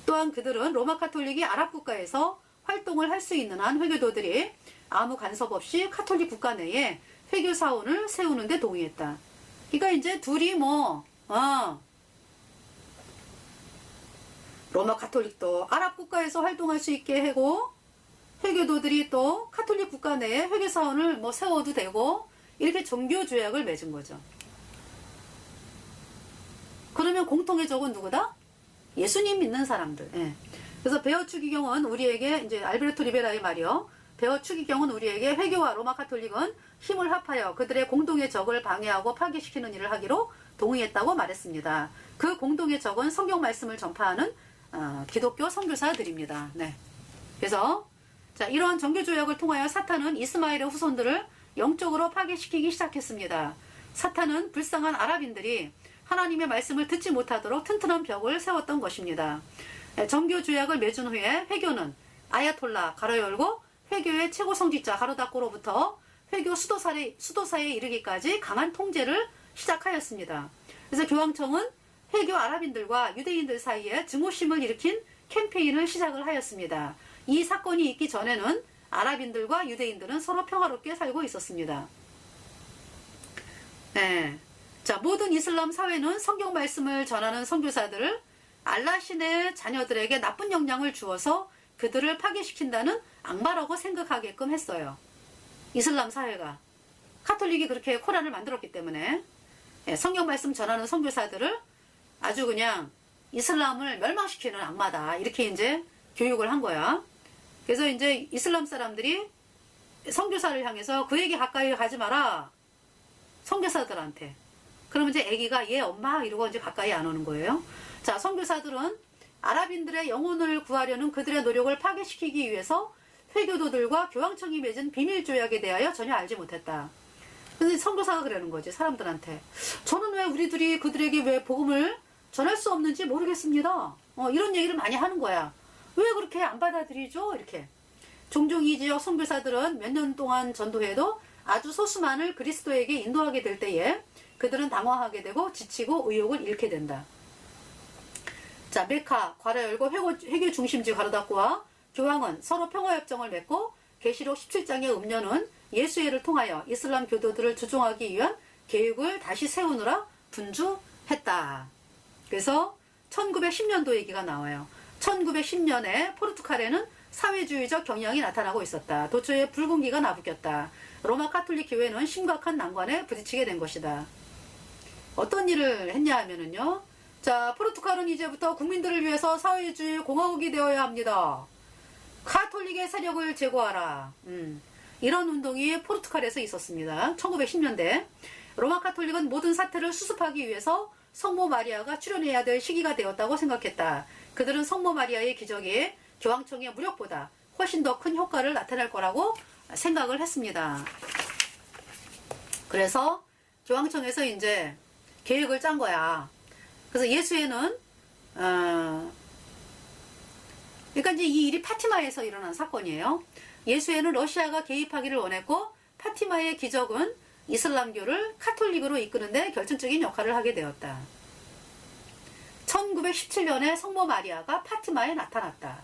S1: 또한 그들은 로마 카톨릭이 아랍 국가에서 활동을 할 수 있는 한 회교도들이 아무 간섭 없이 카톨릭 국가 내에 회교 사원을 세우는 데 동의했다. 그러니까 이제 둘이 로마 카톨릭도 아랍 국가에서 활동할 수 있게 하고 회교도들이 또 카톨릭 국가 내에 회교 사원을 세워도 되고 이렇게 종교 조약을 맺은 거죠. 그러면 공통의 적은 누구다? 예수님 믿는 사람들. 그래서 베어 추기경은 우리에게 이제 알베르토 리베라의 말이요. 베어 추기경은 우리에게 회교와 로마 카톨릭은 힘을 합하여 그들의 공동의 적을 방해하고 파괴시키는 일을 하기로 동의했다고 말했습니다. 그 공동의 적은 성경 말씀을 전파하는 기독교 선교사들입니다. 그래서 이러한 정교 조약을 통하여 사탄은 이스마엘의 후손들을 영적으로 파괴시키기 시작했습니다. 사탄은 불쌍한 아랍인들이 하나님의 말씀을 듣지 못하도록 튼튼한 벽을 세웠던 것입니다. 정교 조약을 맺은 후에 회교는 아야톨라 가로 열고 회교의 최고 성직자 가로 닫고로부터 회교 수도사에 이르기까지 강한 통제를 시작하였습니다. 그래서 교황청은 회교 아랍인들과 유대인들 사이에 증오심을 일으킨 캠페인을 시작을 하였습니다. 이 사건이 있기 전에는 아랍인들과 유대인들은 서로 평화롭게 살고 있었습니다. 네. 자, 모든 이슬람 사회는 성경 말씀을 전하는 선교사들을 알라신의 자녀들에게 나쁜 영향을 주어서 그들을 파괴시킨다는 악마라고 생각하게끔 했어요. 이슬람 사회가 카톨릭이 그렇게 코란을 만들었기 때문에 성경 말씀 전하는 선교사들을 아주 그냥 이슬람을 멸망시키는 악마다 이렇게 이제 교육을 한 거야. 그래서 이제 이슬람 사람들이 선교사를 향해서 그 얘기 가까이 가지 마라. 선교사들한테. 그러면 이제 애기가 얘 엄마 이러고 이제 가까이 안 오는 거예요. 자, 선교사들은 아랍인들의 영혼을 구하려는 그들의 노력을 파괴시키기 위해서 회교도들과 교황청이 맺은 비밀 조약에 대하여 전혀 알지 못했다. 근데 선교사가 그러는 거지, 사람들한테. 저는 왜 우리들이 그들에게 왜 복음을 전할 수 없는지 모르겠습니다. 이런 얘기를 많이 하는 거야. 왜 그렇게 안 받아들이죠? 이렇게. 종종 이 지역 선교사들은 몇 년 동안 전도해도 아주 소수만을 그리스도에게 인도하게 될 때에 그들은 당황하게 되고 지치고 의욕을 잃게 된다. 자, 메카 괄호 열고 회교 중심지 괄호 닫고와 교황은 서로 평화협정을 맺고 계시록 17장의 음료는 예수회를 통하여 이슬람 교도들을 조종하기 위한 계획을 다시 세우느라 분주했다. 그래서 1910년도 얘기가 나와요. 1910년에 포르투갈에는 사회주의적 경향이 나타나고 있었다. 도처에 붉은기가 나부꼈다. 로마 카톨릭 교회는 심각한 난관에 부딪히게 된 것이다. 어떤 일을 했냐 하면은요. 자, 포르투갈은 이제부터 국민들을 위해서 사회주의 공화국이 되어야 합니다. 카톨릭의 세력을 제거하라. 이런 운동이 포르투갈에서 있었습니다. 1910년대. 로마 카톨릭은 모든 사태를 수습하기 위해서 성모 마리아가 출연해야 될 시기가 되었다고 생각했다. 그들은 성모 마리아의 기적이 교황청의 무력보다 훨씬 더 큰 효과를 나타낼 거라고 생각을 했습니다. 그래서 교황청에서 이제 계획을 짠 거야. 그래서 예수회는 그러니까 이제 이 일이 파티마에서 일어난 사건이에요. 예수회는 러시아가 개입하기를 원했고 파티마의 기적은 이슬람교를 카톨릭으로 이끄는데 결정적인 역할을 하게 되었다. 1917년에 성모 마리아가 파티마에 나타났다.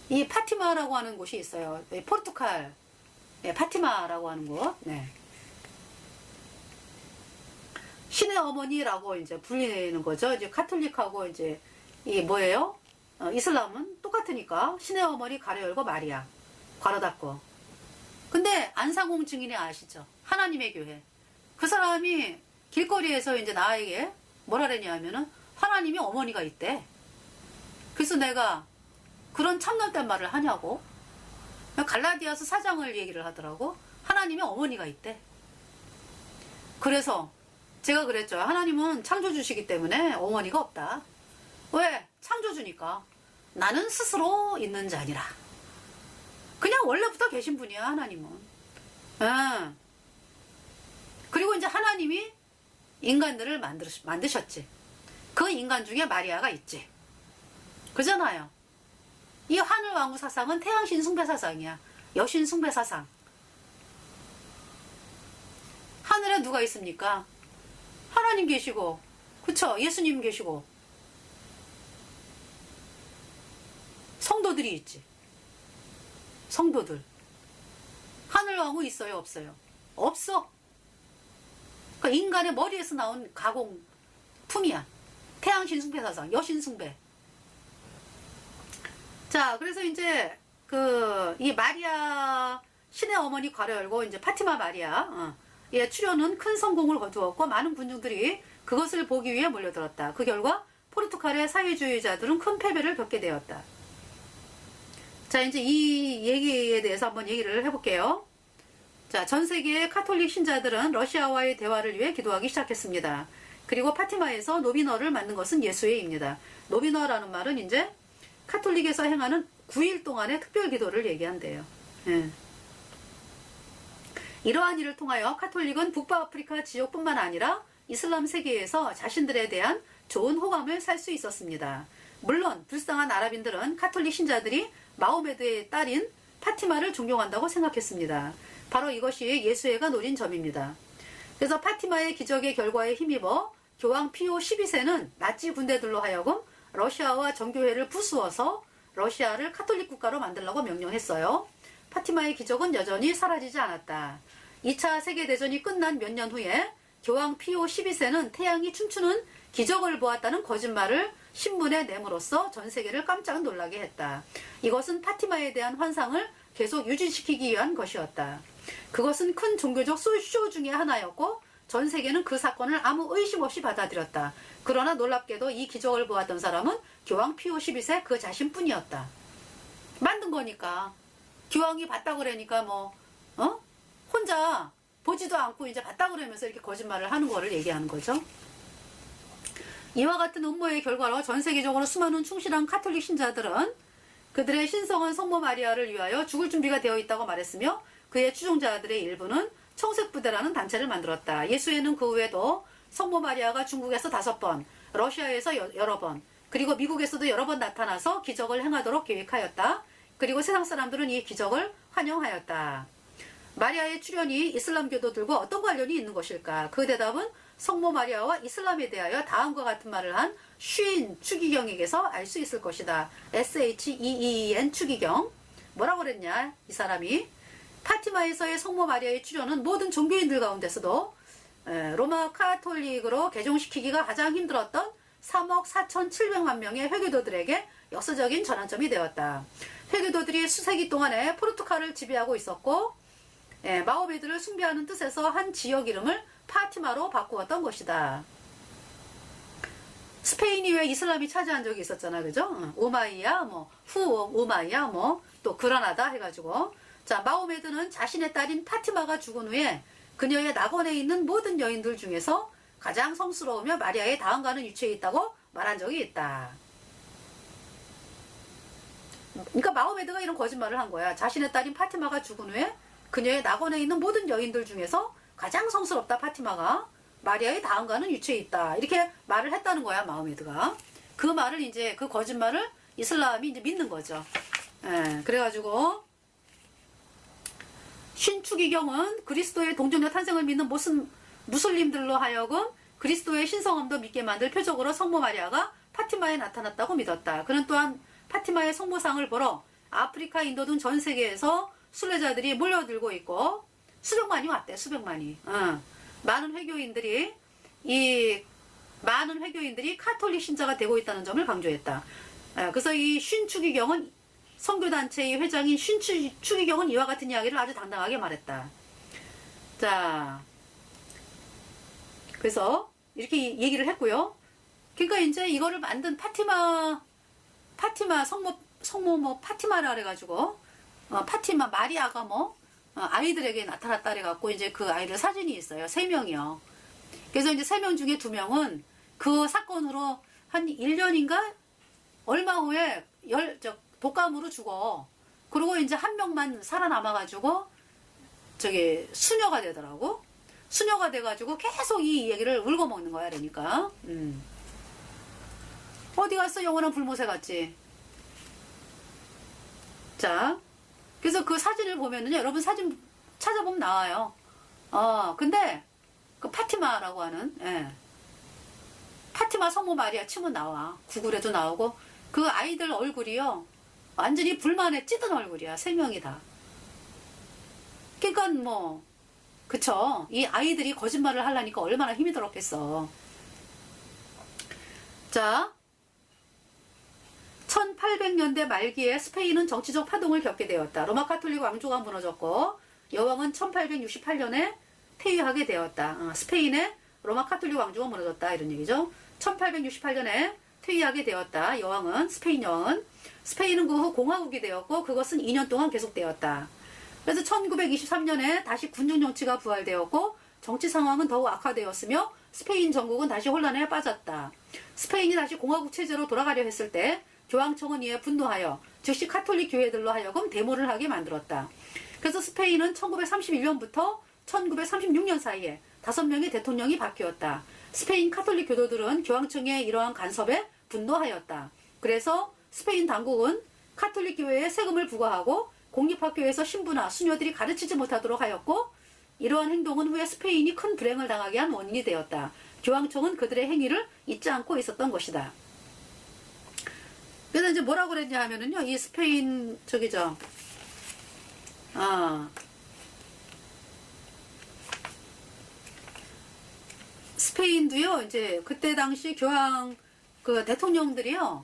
S1: 이 파티마라고 하는 곳이 있어요. 포르투갈 파티마라고 하는 곳. 네. 신의 어머니라고 이제 불리는 거죠. 이제 카톨릭하고 이제 이 뭐예요? 이슬람은 똑같으니까 신의 어머니 가로 열고 마리아 괄호 닫고. 근데 안상홍 증인이 아시죠? 하나님의 교회. 그 사람이 길거리에서 이제 나에게 뭐라 그랬냐 하면은 하나님이 어머니가 있대. 그래서 내가 그런 참남된 말을 하냐고. 갈라디아서 4장을 얘기를 하더라고. 하나님의 어머니가 있대. 그래서 제가 그랬죠. 하나님은 창조주시기 때문에 어머니가 없다. 왜? 창조주니까. 나는 스스로 있는 자니라. 그냥 원래부터 계신 분이야, 하나님은. 그리고 이제 하나님이 인간들을 만드셨지. 그 인간 중에 마리아가 있지. 그잖아요. 이 하늘 왕후 사상은 태양신 숭배 사상이야. 여신 숭배 사상. 하늘에 누가 있습니까? 하나님 계시고, 그쵸? 예수님 계시고, 성도들이 있지. 성도들. 하늘 왕후 있어요? 없어요? 없어. 그러니까 인간의 머리에서 나온 가공품이야. 태양신 숭배 사상, 여신 숭배. 자, 그래서 이제 이 마리아 신의 어머니 괄호 열고 이제 파티마 마리아 예, 출연은 큰 성공을 거두었고 많은 군중들이 그것을 보기 위해 몰려들었다. 그 결과 포르투갈의 사회주의자들은 큰 패배를 겪게 되었다. 자, 이제 이 얘기에 대해서 한번 얘기를 해볼게요. 자, 전 세계의 카톨릭 신자들은 러시아와의 대화를 위해 기도하기 시작했습니다. 그리고 파티마에서 노비너를 만든 것은 예수회입니다. 노비너라는 말은 이제 카톨릭에서 행하는 9일 동안의 특별 기도를 얘기한대요. 예. 이러한 일을 통하여 카톨릭은 북부아프리카 지역뿐만 아니라 이슬람 세계에서 자신들에 대한 좋은 호감을 살 수 있었습니다. 물론 불쌍한 아랍인들은 카톨릭 신자들이 마호메드의 딸인 파티마를 존경한다고 생각했습니다. 바로 이것이 예수회가 노린 점입니다. 그래서 파티마의 기적의 결과에 힘입어 교황 피오 12세는 나치 군대들로 하여금 러시아와 정교회를 부수어서 러시아를 카톨릭 국가로 만들라고 명령했어요. 파티마의 기적은 여전히 사라지지 않았다. 2차 세계대전이 끝난 몇 년 후에 교황 피오 12세는 태양이 춤추는 기적을 보았다는 거짓말을 신문에 내므로써 전 세계를 깜짝 놀라게 했다. 이것은 파티마에 대한 환상을 계속 유지시키기 위한 것이었다. 그것은 큰 종교적 쇼 중의 하나였고 전 세계는 그 사건을 아무 의심 없이 받아들였다. 그러나 놀랍게도 이 기적을 보았던 사람은 교황 피오 12세 그 자신뿐이었다. 만든 거니까. 교황이 봤다 그러니까 혼자 보지도 않고 이제 봤다 그러면서 이렇게 거짓말을 하는 거를 얘기하는 거죠. 이와 같은 음모의 결과로 전 세계적으로 수많은 충실한 카톨릭 신자들은 그들의 신성한 성모 마리아를 위하여 죽을 준비가 되어 있다고 말했으며 그의 추종자들의 일부는 청색부대라는 단체를 만들었다. 예수회는 그 후에도 성모 마리아가 중국에서 5번, 러시아에서 여러 번, 그리고 미국에서도 여러 번 나타나서 기적을 행하도록 계획하였다. 그리고 세상 사람들은 이 기적을 환영하였다. 마리아의 출현이 이슬람교도들과 어떤 관련이 있는 것일까? 그 대답은 성모 마리아와 이슬람에 대하여 다음과 같은 말을 한 쉰 추기경에게서 알 수 있을 것이다. SHEEN 추기경. 뭐라고 그랬냐? 이 사람이. 파티마에서의 성모 마리아의 출현은 모든 종교인들 가운데서도 로마 카톨릭으로 개종시키기가 가장 힘들었던 3억 4,700만 명의 회교도들에게 역사적인 전환점이 되었다. 회교도들이 수세기 동안에 포르투갈을 지배하고 있었고 마호메드를 숭배하는 뜻에서 한 지역 이름을 파티마로 바꾸었던 것이다. 스페인이 왜 이슬람이 차지한 적이 있었잖아, 그죠? 우마이야, 우마이야, 또 그라나다 해가지고. 자, 마호메드는 자신의 딸인 파티마가 죽은 후에 그녀의 낙원에 있는 모든 여인들 중에서 가장 성스러우며 마리아의 다음가는 위치에 있다고 말한 적이 있다. 그러니까 마호메드가 이런 거짓말을 한 거야. 자신의 딸인 파티마가 죽은 후에 그녀의 낙원에 있는 모든 여인들 중에서 가장 성스럽다 파티마가 마리아의 다음가는 위치에 있다. 이렇게 말을 했다는 거야, 마호메드가. 그 말을 이제 그 거짓말을 이슬람이 이제 믿는 거죠. 그래가지고 신추기경은 그리스도의 동정녀 탄생을 믿는 무슬림들로 하여금 그리스도의 신성함도 믿게 만들 표적으로 성모 마리아가 파티마에 나타났다고 믿었다. 그는 또한 파티마의 성모상을 보러 아프리카, 인도 등 전 세계에서 순례자들이 몰려들고 있고 수백만이 왔대. 수백만이. 많은 회교인들이 카톨릭 신자가 되고 있다는 점을 강조했다. 그래서 이 신추기경은 선교단체의 회장인 신추기경은 이와 같은 이야기를 아주 당당하게 말했다. 자, 그래서 이렇게 얘기를 했고요. 그러니까 이제 이거를 만든 파티마 성모 파티마라 그래가지고 파티마 마리아가 아이들에게 나타났다 그래갖고 이제 그 아이들 사진이 있어요. 3명이요. 그래서 이제 3명 중에 2명은 그 사건으로 한 1년인가 얼마 후에 독감으로 죽어. 그리고 이제 한 명만 살아남아가지고 수녀가 되더라고. 수녀가 돼가지고 계속 이 얘기를 울고 먹는 거야. 그러니까 어디 갔어 영원한 불모세 같지. 자, 그래서 그 사진을 보면은요, 여러분 사진 찾아보면 나와요. 근데 그 파티마라고 하는 파티마 성모 마리아 치면 나와. 구글에도 나오고. 그 아이들 얼굴이요 완전히 불만에 찌든 얼굴이야. 3명이 다. 그러니까 그쵸. 이 아이들이 거짓말을 하려니까 얼마나 힘이 들었겠어. 자, 1800년대 말기에 스페인은 정치적 파동을 겪게 되었다. 로마 카톨릭 왕조가 무너졌고 여왕은 1868년에 퇴위하게 되었다. 스페인의 로마 카톨릭 왕조가 무너졌다. 이런 얘기죠. 1868년에 퇴위하게 되었다. 스페인 여왕은. 스페인은 그 후 공화국이 되었고 그것은 2년 동안 계속되었다. 그래서 1923년에 다시 군중 정치가 부활되었고 정치 상황은 더욱 악화되었으며 스페인 전국은 다시 혼란에 빠졌다. 스페인이 다시 공화국 체제로 돌아가려 했을 때 교황청은 이에 분노하여 즉시 카톨릭 교회들로 하여금 데모를 하게 만들었다. 그래서 스페인은 1931년부터 1936년 사이에 5명의 대통령이 바뀌었다. 스페인 카톨릭 교도들은 교황청의 이러한 간섭에 분노하였다. 그래서 스페인 당국은 카톨릭 교회에 세금을 부과하고 공립학교에서 신부나 수녀들이 가르치지 못하도록 하였고, 이러한 행동은 후에 스페인이 큰 불행을 당하게 한 원인이 되었다. 교황청은 그들의 행위를 잊지 않고 있었던 것이다. 그래서 이제 뭐라고 그랬냐 하면은요, 이 스페인 스페인도요, 이제 그때 당시 교황 그 대통령들이요,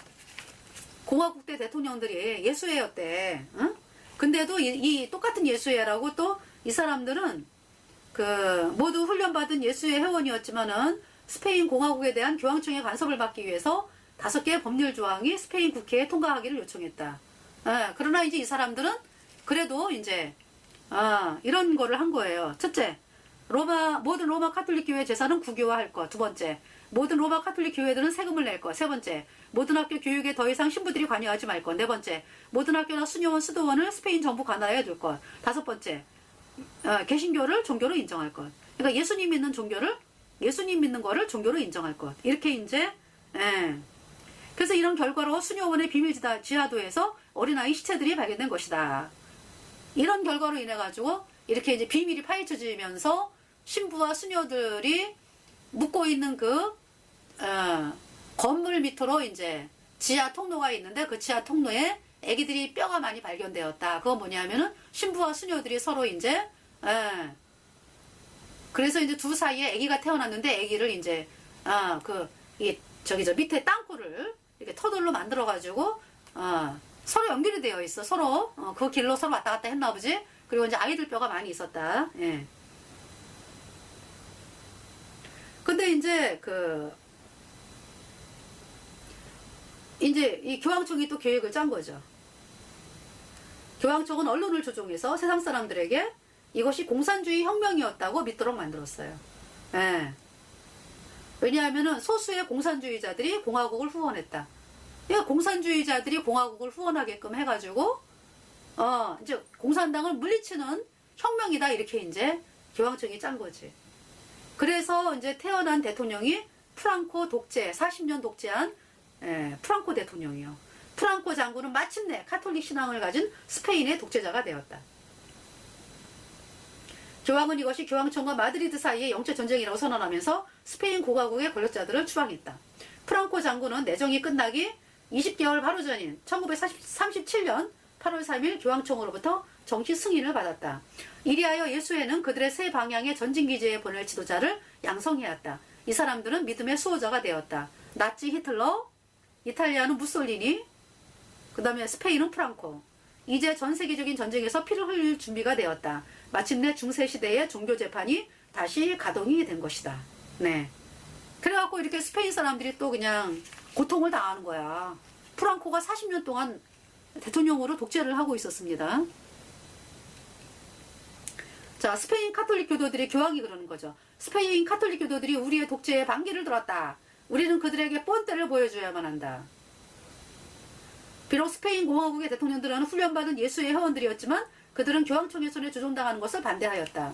S1: 공화국 때 대통령들이 예수회였대. 응? 근데도 이 똑같은 예수회라고 또 이 사람들은 그 모두 훈련받은 예수회 회원이었지만은 스페인 공화국에 대한 교황청의 간섭을 받기 위해서 5개의 법률 조항이 스페인 국회에 통과하기를 요청했다. 그러나 이제 이 사람들은 그래도 이제 이런 거를 한 거예요. 첫째, 모든 로마 카톨릭 교회 재산은 국유화할 것. 두 번째, 모든 로마 카톨릭 교회들은 세금을 낼 것. 세 번째, 모든 학교 교육에 더 이상 신부들이 관여하지 말 것. 네 번째, 모든 학교나 수녀원, 수도원을 스페인 정부 관할에 둘 것. 다섯 번째, 개신교를 종교로 인정할 것. 그러니까 예수님 믿는 거를 종교로 인정할 것. 이렇게 이제, 그래서 이런 결과로 수녀원의 비밀 지하도에서 어린아이 시체들이 발견된 것이다. 이런 결과로 인해 가지고 이렇게 이제 비밀이 파헤쳐지면서 신부와 수녀들이 묵고 있는 그 건물 밑으로 이제 지하 통로가 있는데, 그 지하 통로에 아기들이 뼈가 많이 발견되었다. 그건 뭐냐면은 신부와 수녀들이 서로 이제 그래서 이제 두 사이에 아기가 태어났는데, 아기를 이제 밑에 땅굴을 이렇게 터널로 만들어 가지고 서로 연결이 되어 있어. 서로 그 길로 서로 왔다 갔다 했나 보지. 그리고 이제 아이들 뼈가 많이 있었다. 예. 근데 이제 이제 이 교황청이 또 계획을 짠 거죠. 교황청은 언론을 조종해서 세상 사람들에게 이것이 공산주의 혁명이었다고 믿도록 만들었어요. 예. 왜냐하면은 소수의 공산주의자들이 공화국을 후원했다. 그러니까 공산주의자들이 공화국을 후원하게끔 해가지고 이제 공산당을 물리치는 혁명이다, 이렇게 이제 교황청이 짠 거지. 그래서 이제 태어난 대통령이 프랑코 독재, 40년 독재한 프랑코 대통령이요. 프랑코 장군은 마침내 카톨릭 신앙을 가진 스페인의 독재자가 되었다. 교황은 이것이 교황청과 마드리드 사이의 영적 전쟁이라고 선언하면서 스페인 공화국의 권력자들을 추방했다. 프랑코 장군은 내정이 끝나기 20개월 바로 전인 1937년 8월 3일 교황청으로부터 정치 승인을 받았다. 이리하여 예수회는 그들의 새 방향의 전진기지에 보낼 지도자를 양성해왔다. 이 사람들은 믿음의 수호자가 되었다. 나치 히틀러, 이탈리아는 무솔리니, 그 다음에 스페인은 프랑코. 이제 전 세계적인 전쟁에서 피를 흘릴 준비가 되었다. 마침내 중세시대의 종교재판이 다시 가동이 된 것이다. 네. 그래갖고 이렇게 스페인 사람들이 또 그냥 고통을 당하는 거야. 프랑코가 40년 동안 대통령으로 독재를 하고 있었습니다. 자, 스페인 카톨릭 교도들의 교황이 그러는 거죠. 스페인 카톨릭 교도들이 우리의 독재에 반기를 들었다. 우리는 그들에게 본때를 보여줘야만 한다. 비록 스페인 공화국의 대통령들은 훈련받은 예수의 회원들이었지만 그들은 교황청의 손에 조종당하는 것을 반대하였다.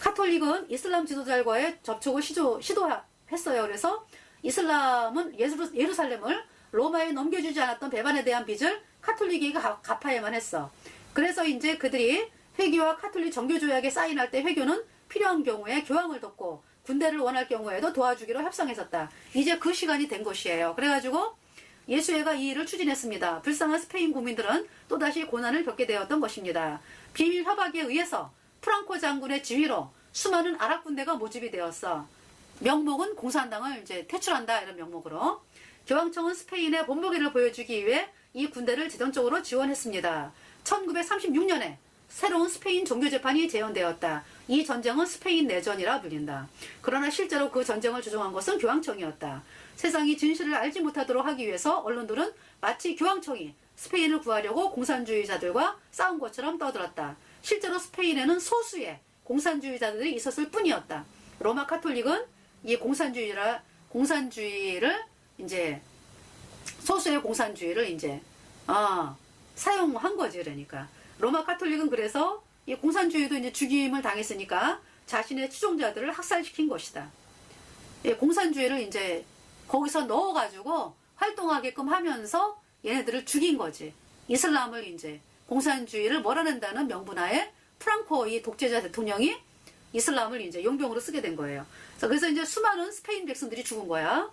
S1: 카톨릭은 이슬람 지도자들과의 접촉을 시도했어요. 그래서 이슬람은 예루살렘을 로마에 넘겨주지 않았던 배반에 대한 빚을 카톨릭이 갚아야만 했어. 그래서 이제 그들이 회교와 카톨릭 정교조약에 사인할 때 회교는 필요한 경우에 교황을 돕고 군대를 원할 경우에도 도와주기로 협상했었다. 이제 그 시간이 된 것이에요. 그래가지고 예수회가 이 일을 추진했습니다. 불쌍한 스페인 국민들은 또다시 고난을 겪게 되었던 것입니다. 비밀 협약에 의해서 프랑코 장군의 지휘로 수많은 아랍 군대가 모집이 되었어. 명목은 공산당을 이제 퇴출한다, 이런 명목으로. 교황청은 스페인의 본보기를 보여주기 위해 이 군대를 재정적으로 지원했습니다. 1936년에 새로운 스페인 종교재판이 재현되었다. 이 전쟁은 스페인 내전이라 불린다. 그러나 실제로 그 전쟁을 조종한 것은 교황청이었다. 세상이 진실을 알지 못하도록 하기 위해서 언론들은 마치 교황청이 스페인을 구하려고 공산주의자들과 싸운 것처럼 떠들었다. 실제로 스페인에는 소수의 공산주의자들이 있었을 뿐이었다. 로마 카톨릭은 이 공산주의를 이제 소수의 공산주의를 이제 사용한 거지. 그러니까 로마 카톨릭은 그래서 이 공산주의도 이제 죽임을 당했으니까 자신의 추종자들을 학살시킨 것이다. 예, 공산주의를 이제 거기서 넣어가지고 활동하게끔 하면서 얘네들을 죽인 거지. 이슬람을 이제 공산주의를 몰아낸다는 명분하에 프랑코 이 독재자 대통령이 이슬람을 이제 용병으로 쓰게 된 거예요. 그래서 이제 수많은 스페인 백성들이 죽은 거야.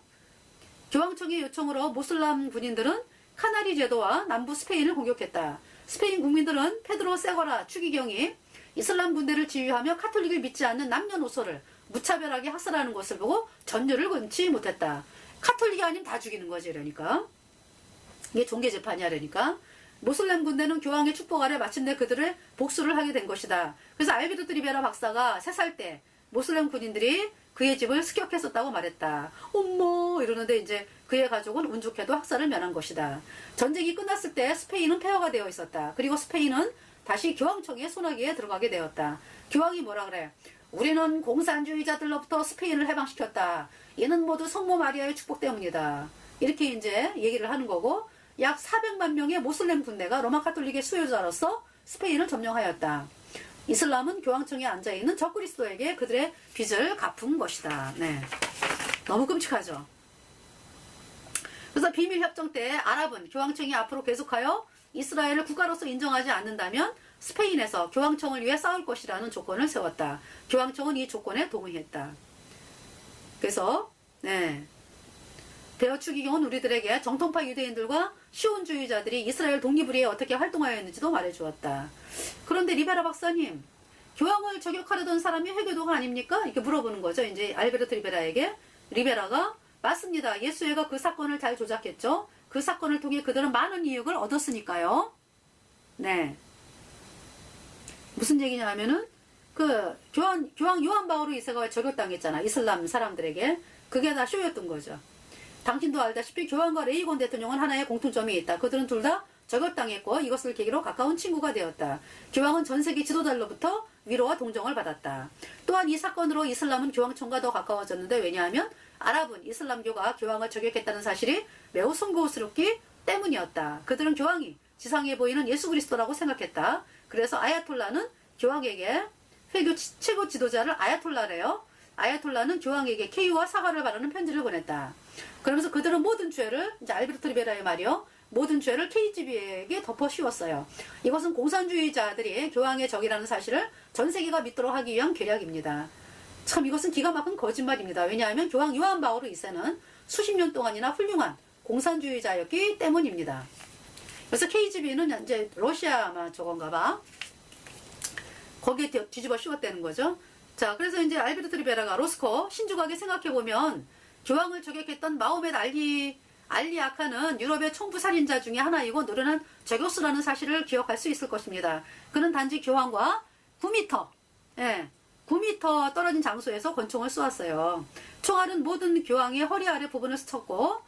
S1: 교황청의 요청으로 모슬람 군인들은 카나리 제도와 남부 스페인을 공격했다. 스페인 국민들은 페드로 세거라 추기경이 이슬람 군대를 지휘하며 카톨릭을 믿지 않는 남녀노소를 무차별하게 학살하는 것을 보고 전율을 끊지 못했다. 카톨릭이 아니면 다 죽이는 거지. 그러니까 이게 종교재판이야. 그러니까 모슬렘 군대는 교황의 축복 아래 마침내 그들의 복수를 하게 된 것이다. 그래서 알베르토 리베라 박사가 3살 때 모슬렘 군인들이 그의 집을 습격했었다고 말했다. 어머 이러는데 이제 그의 가족은 운 좋게도 학살을 면한 것이다. 전쟁이 끝났을 때 스페인은 폐허가 되어 있었다. 그리고 스페인은 다시 교황청의 손아귀에 들어가게 되었다. 교황이 뭐라 그래? 우리는 공산주의자들로부터 스페인을 해방시켰다. 이는 모두 성모 마리아의 축복 때문이다. 이렇게 이제 얘기를 하는 거고, 약 400만 명의 모슬렘 군대가 로마 카톨릭의 수요자로서 스페인을 점령하였다. 이슬람은 교황청에 앉아있는 적그리스도에게 그들의 빚을 갚은 것이다. 네. 너무 끔찍하죠. 그래서 비밀협정 때 아랍은 교황청이 앞으로 계속하여 이스라엘을 국가로서 인정하지 않는다면 스페인에서 교황청을 위해 싸울 것이라는 조건을 세웠다. 교황청은 이 조건에 동의했다. 그래서 네. 베어 추기경은 우리들에게 정통파 유대인들과 시온주의자들이 이스라엘 독립을 위해 어떻게 활동하였는지도 말해주었다. 그런데 리베라 박사님, 교황을 저격하려던 사람이 회교도가 아닙니까? 이렇게 물어보는 거죠. 이제 알베르토 리베라에게. 리베라가 맞습니다. 예수회가 그 사건을 잘 조작했죠. 그 사건을 통해 그들은 많은 이익을 얻었으니까요. 네. 무슨 얘기냐 하면은 그 교황 요한 바오로 2세가 저격당했잖아. 이슬람 사람들에게. 그게 다 쇼였던 거죠. 당신도 알다시피 교황과 레이건 대통령은 하나의 공통점이 있다. 그들은 둘 다 저격당했고 이것을 계기로 가까운 친구가 되었다. 교황은 전 세계 지도자로부터 위로와 동정을 받았다. 또한 이 사건으로 이슬람은 교황청과 더 가까워졌는데 왜냐하면 아랍은 이슬람교가 교황을 저격했다는 사실이 매우 송구스럽기 때문이었다. 그들은 교황이 지상에 보이는 예수 그리스도라고 생각했다. 그래서 아야톨라는 교황에게 회교 최고 지도자를 아야톨라래요. 아야톨라는 교황에게 쾌유와 사과를 바라는 편지를 보냈다. 그러면서 그들은 모든 죄를, 이제 알베르토 리베라의 말이요, 모든 죄를 KGB에게 덮어 씌웠어요. 이것은 공산주의자들이 교황의 적이라는 사실을 전 세계가 믿도록 하기 위한 계략입니다. 참 이것은 기가 막힌 거짓말입니다. 왜냐하면 교황 요한 바오로 2세는 수십 년 동안이나 훌륭한 공산주의자였기 때문입니다. 그래서 KGB는 이제 러시아 아마 저건가 봐. 거기에 뒤집어 씌웠다는 거죠. 자, 그래서 이제 알베르토 리베라가 로스코 신중하게 생각해보면 교황을 저격했던 마호멧 알리 아카는 유럽의 총부 살인자 중에 하나이고 노련한 저격수라는 사실을 기억할 수 있을 것입니다. 그는 단지 교황과 9m, 9m 떨어진 장소에서 권총을 쏘았어요. 총알은 모든 교황의 허리 아래 부분을 스쳤고,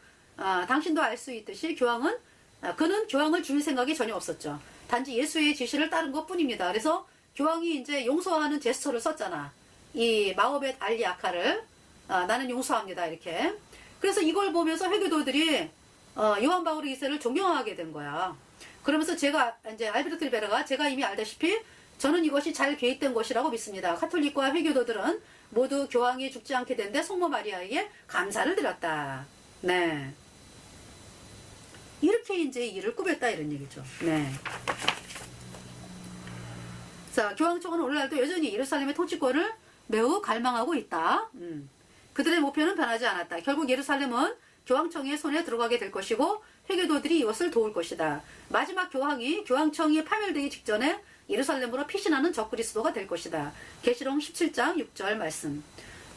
S1: 당신도 알 수 있듯이 그는 교황을 죽일 생각이 전혀 없었죠. 단지 예수의 지시를 따른 것 뿐입니다. 그래서 교황이 이제 용서하는 제스처를 썼잖아. 이 마호멧 알리 아카를 나는 용서합니다. 이렇게. 그래서 이걸 보면서 회교도들이 요한 바오로 2세를 존경하게 된 거야. 그러면서 제가 이제 알베르토 리베라가 제가 이미 알다시피 저는 이것이 잘 계획된 것이라고 믿습니다. 카톨릭과 회교도들은 모두 교황이 죽지 않게 된 데 성모 마리아에게 감사를 드렸다. 네. 이렇게 이제 일을 꾸몄다 이런 얘기죠. 네. 자, 교황청은 오늘날도 여전히 예루살렘의 통치권을 매우 갈망하고 있다. 그들의 목표는 변하지 않았다. 결국 예루살렘은 교황청의 손에 들어가게 될 것이고 회교도들이 이것을 도울 것이다. 마지막 교황청이 파멸되기 직전에 예루살렘으로 피신하는 적그리스도가 될 것이다. 계시록 17장 6절 말씀.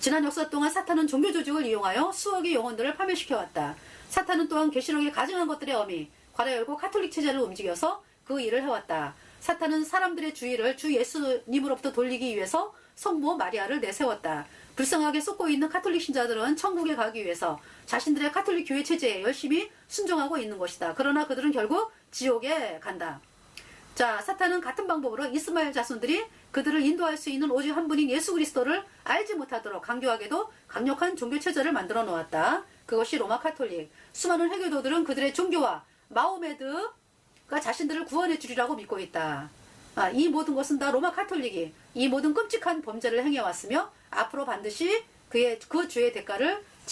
S1: 지난 역사 동안 사탄은 종교 조직을 이용하여 수억의 영혼들을 파멸시켜왔다. 사탄은 또한 계시록에 가증한 것들의 어미, 괄호 열고 카톨릭 체제를 움직여서 그 일을 해왔다. 사탄은 사람들의 주의를 주 예수님으로부터 돌리기 위해서 성모 마리아를 내세웠다. 불쌍하게 쏟고 있는 카톨릭 신자들은 천국에 가기 위해서 자신들의 카톨릭 교회 체제에 열심히 순종하고 있는 것이다. 그러나 그들은 결국 지옥에 간다. 자, 사탄은 같은 방법으로 이스마엘 자손들이 그들을 인도할 수 있는 오직 한 분인 예수 그리스도를 알지 못하도록 강교하게도 강력한 종교 체제를 만들어 놓았다. 그것이 로마 카톨릭. 수많은 회교도들은 그들의 종교와 마호메드가 자신들을 구원해 주리라고 믿고 있다. 이 모든 것은 다 로마 가톨릭이 이 모든 끔찍한 범죄를 행해왔으며 앞으로 반드시 그 주의 대가를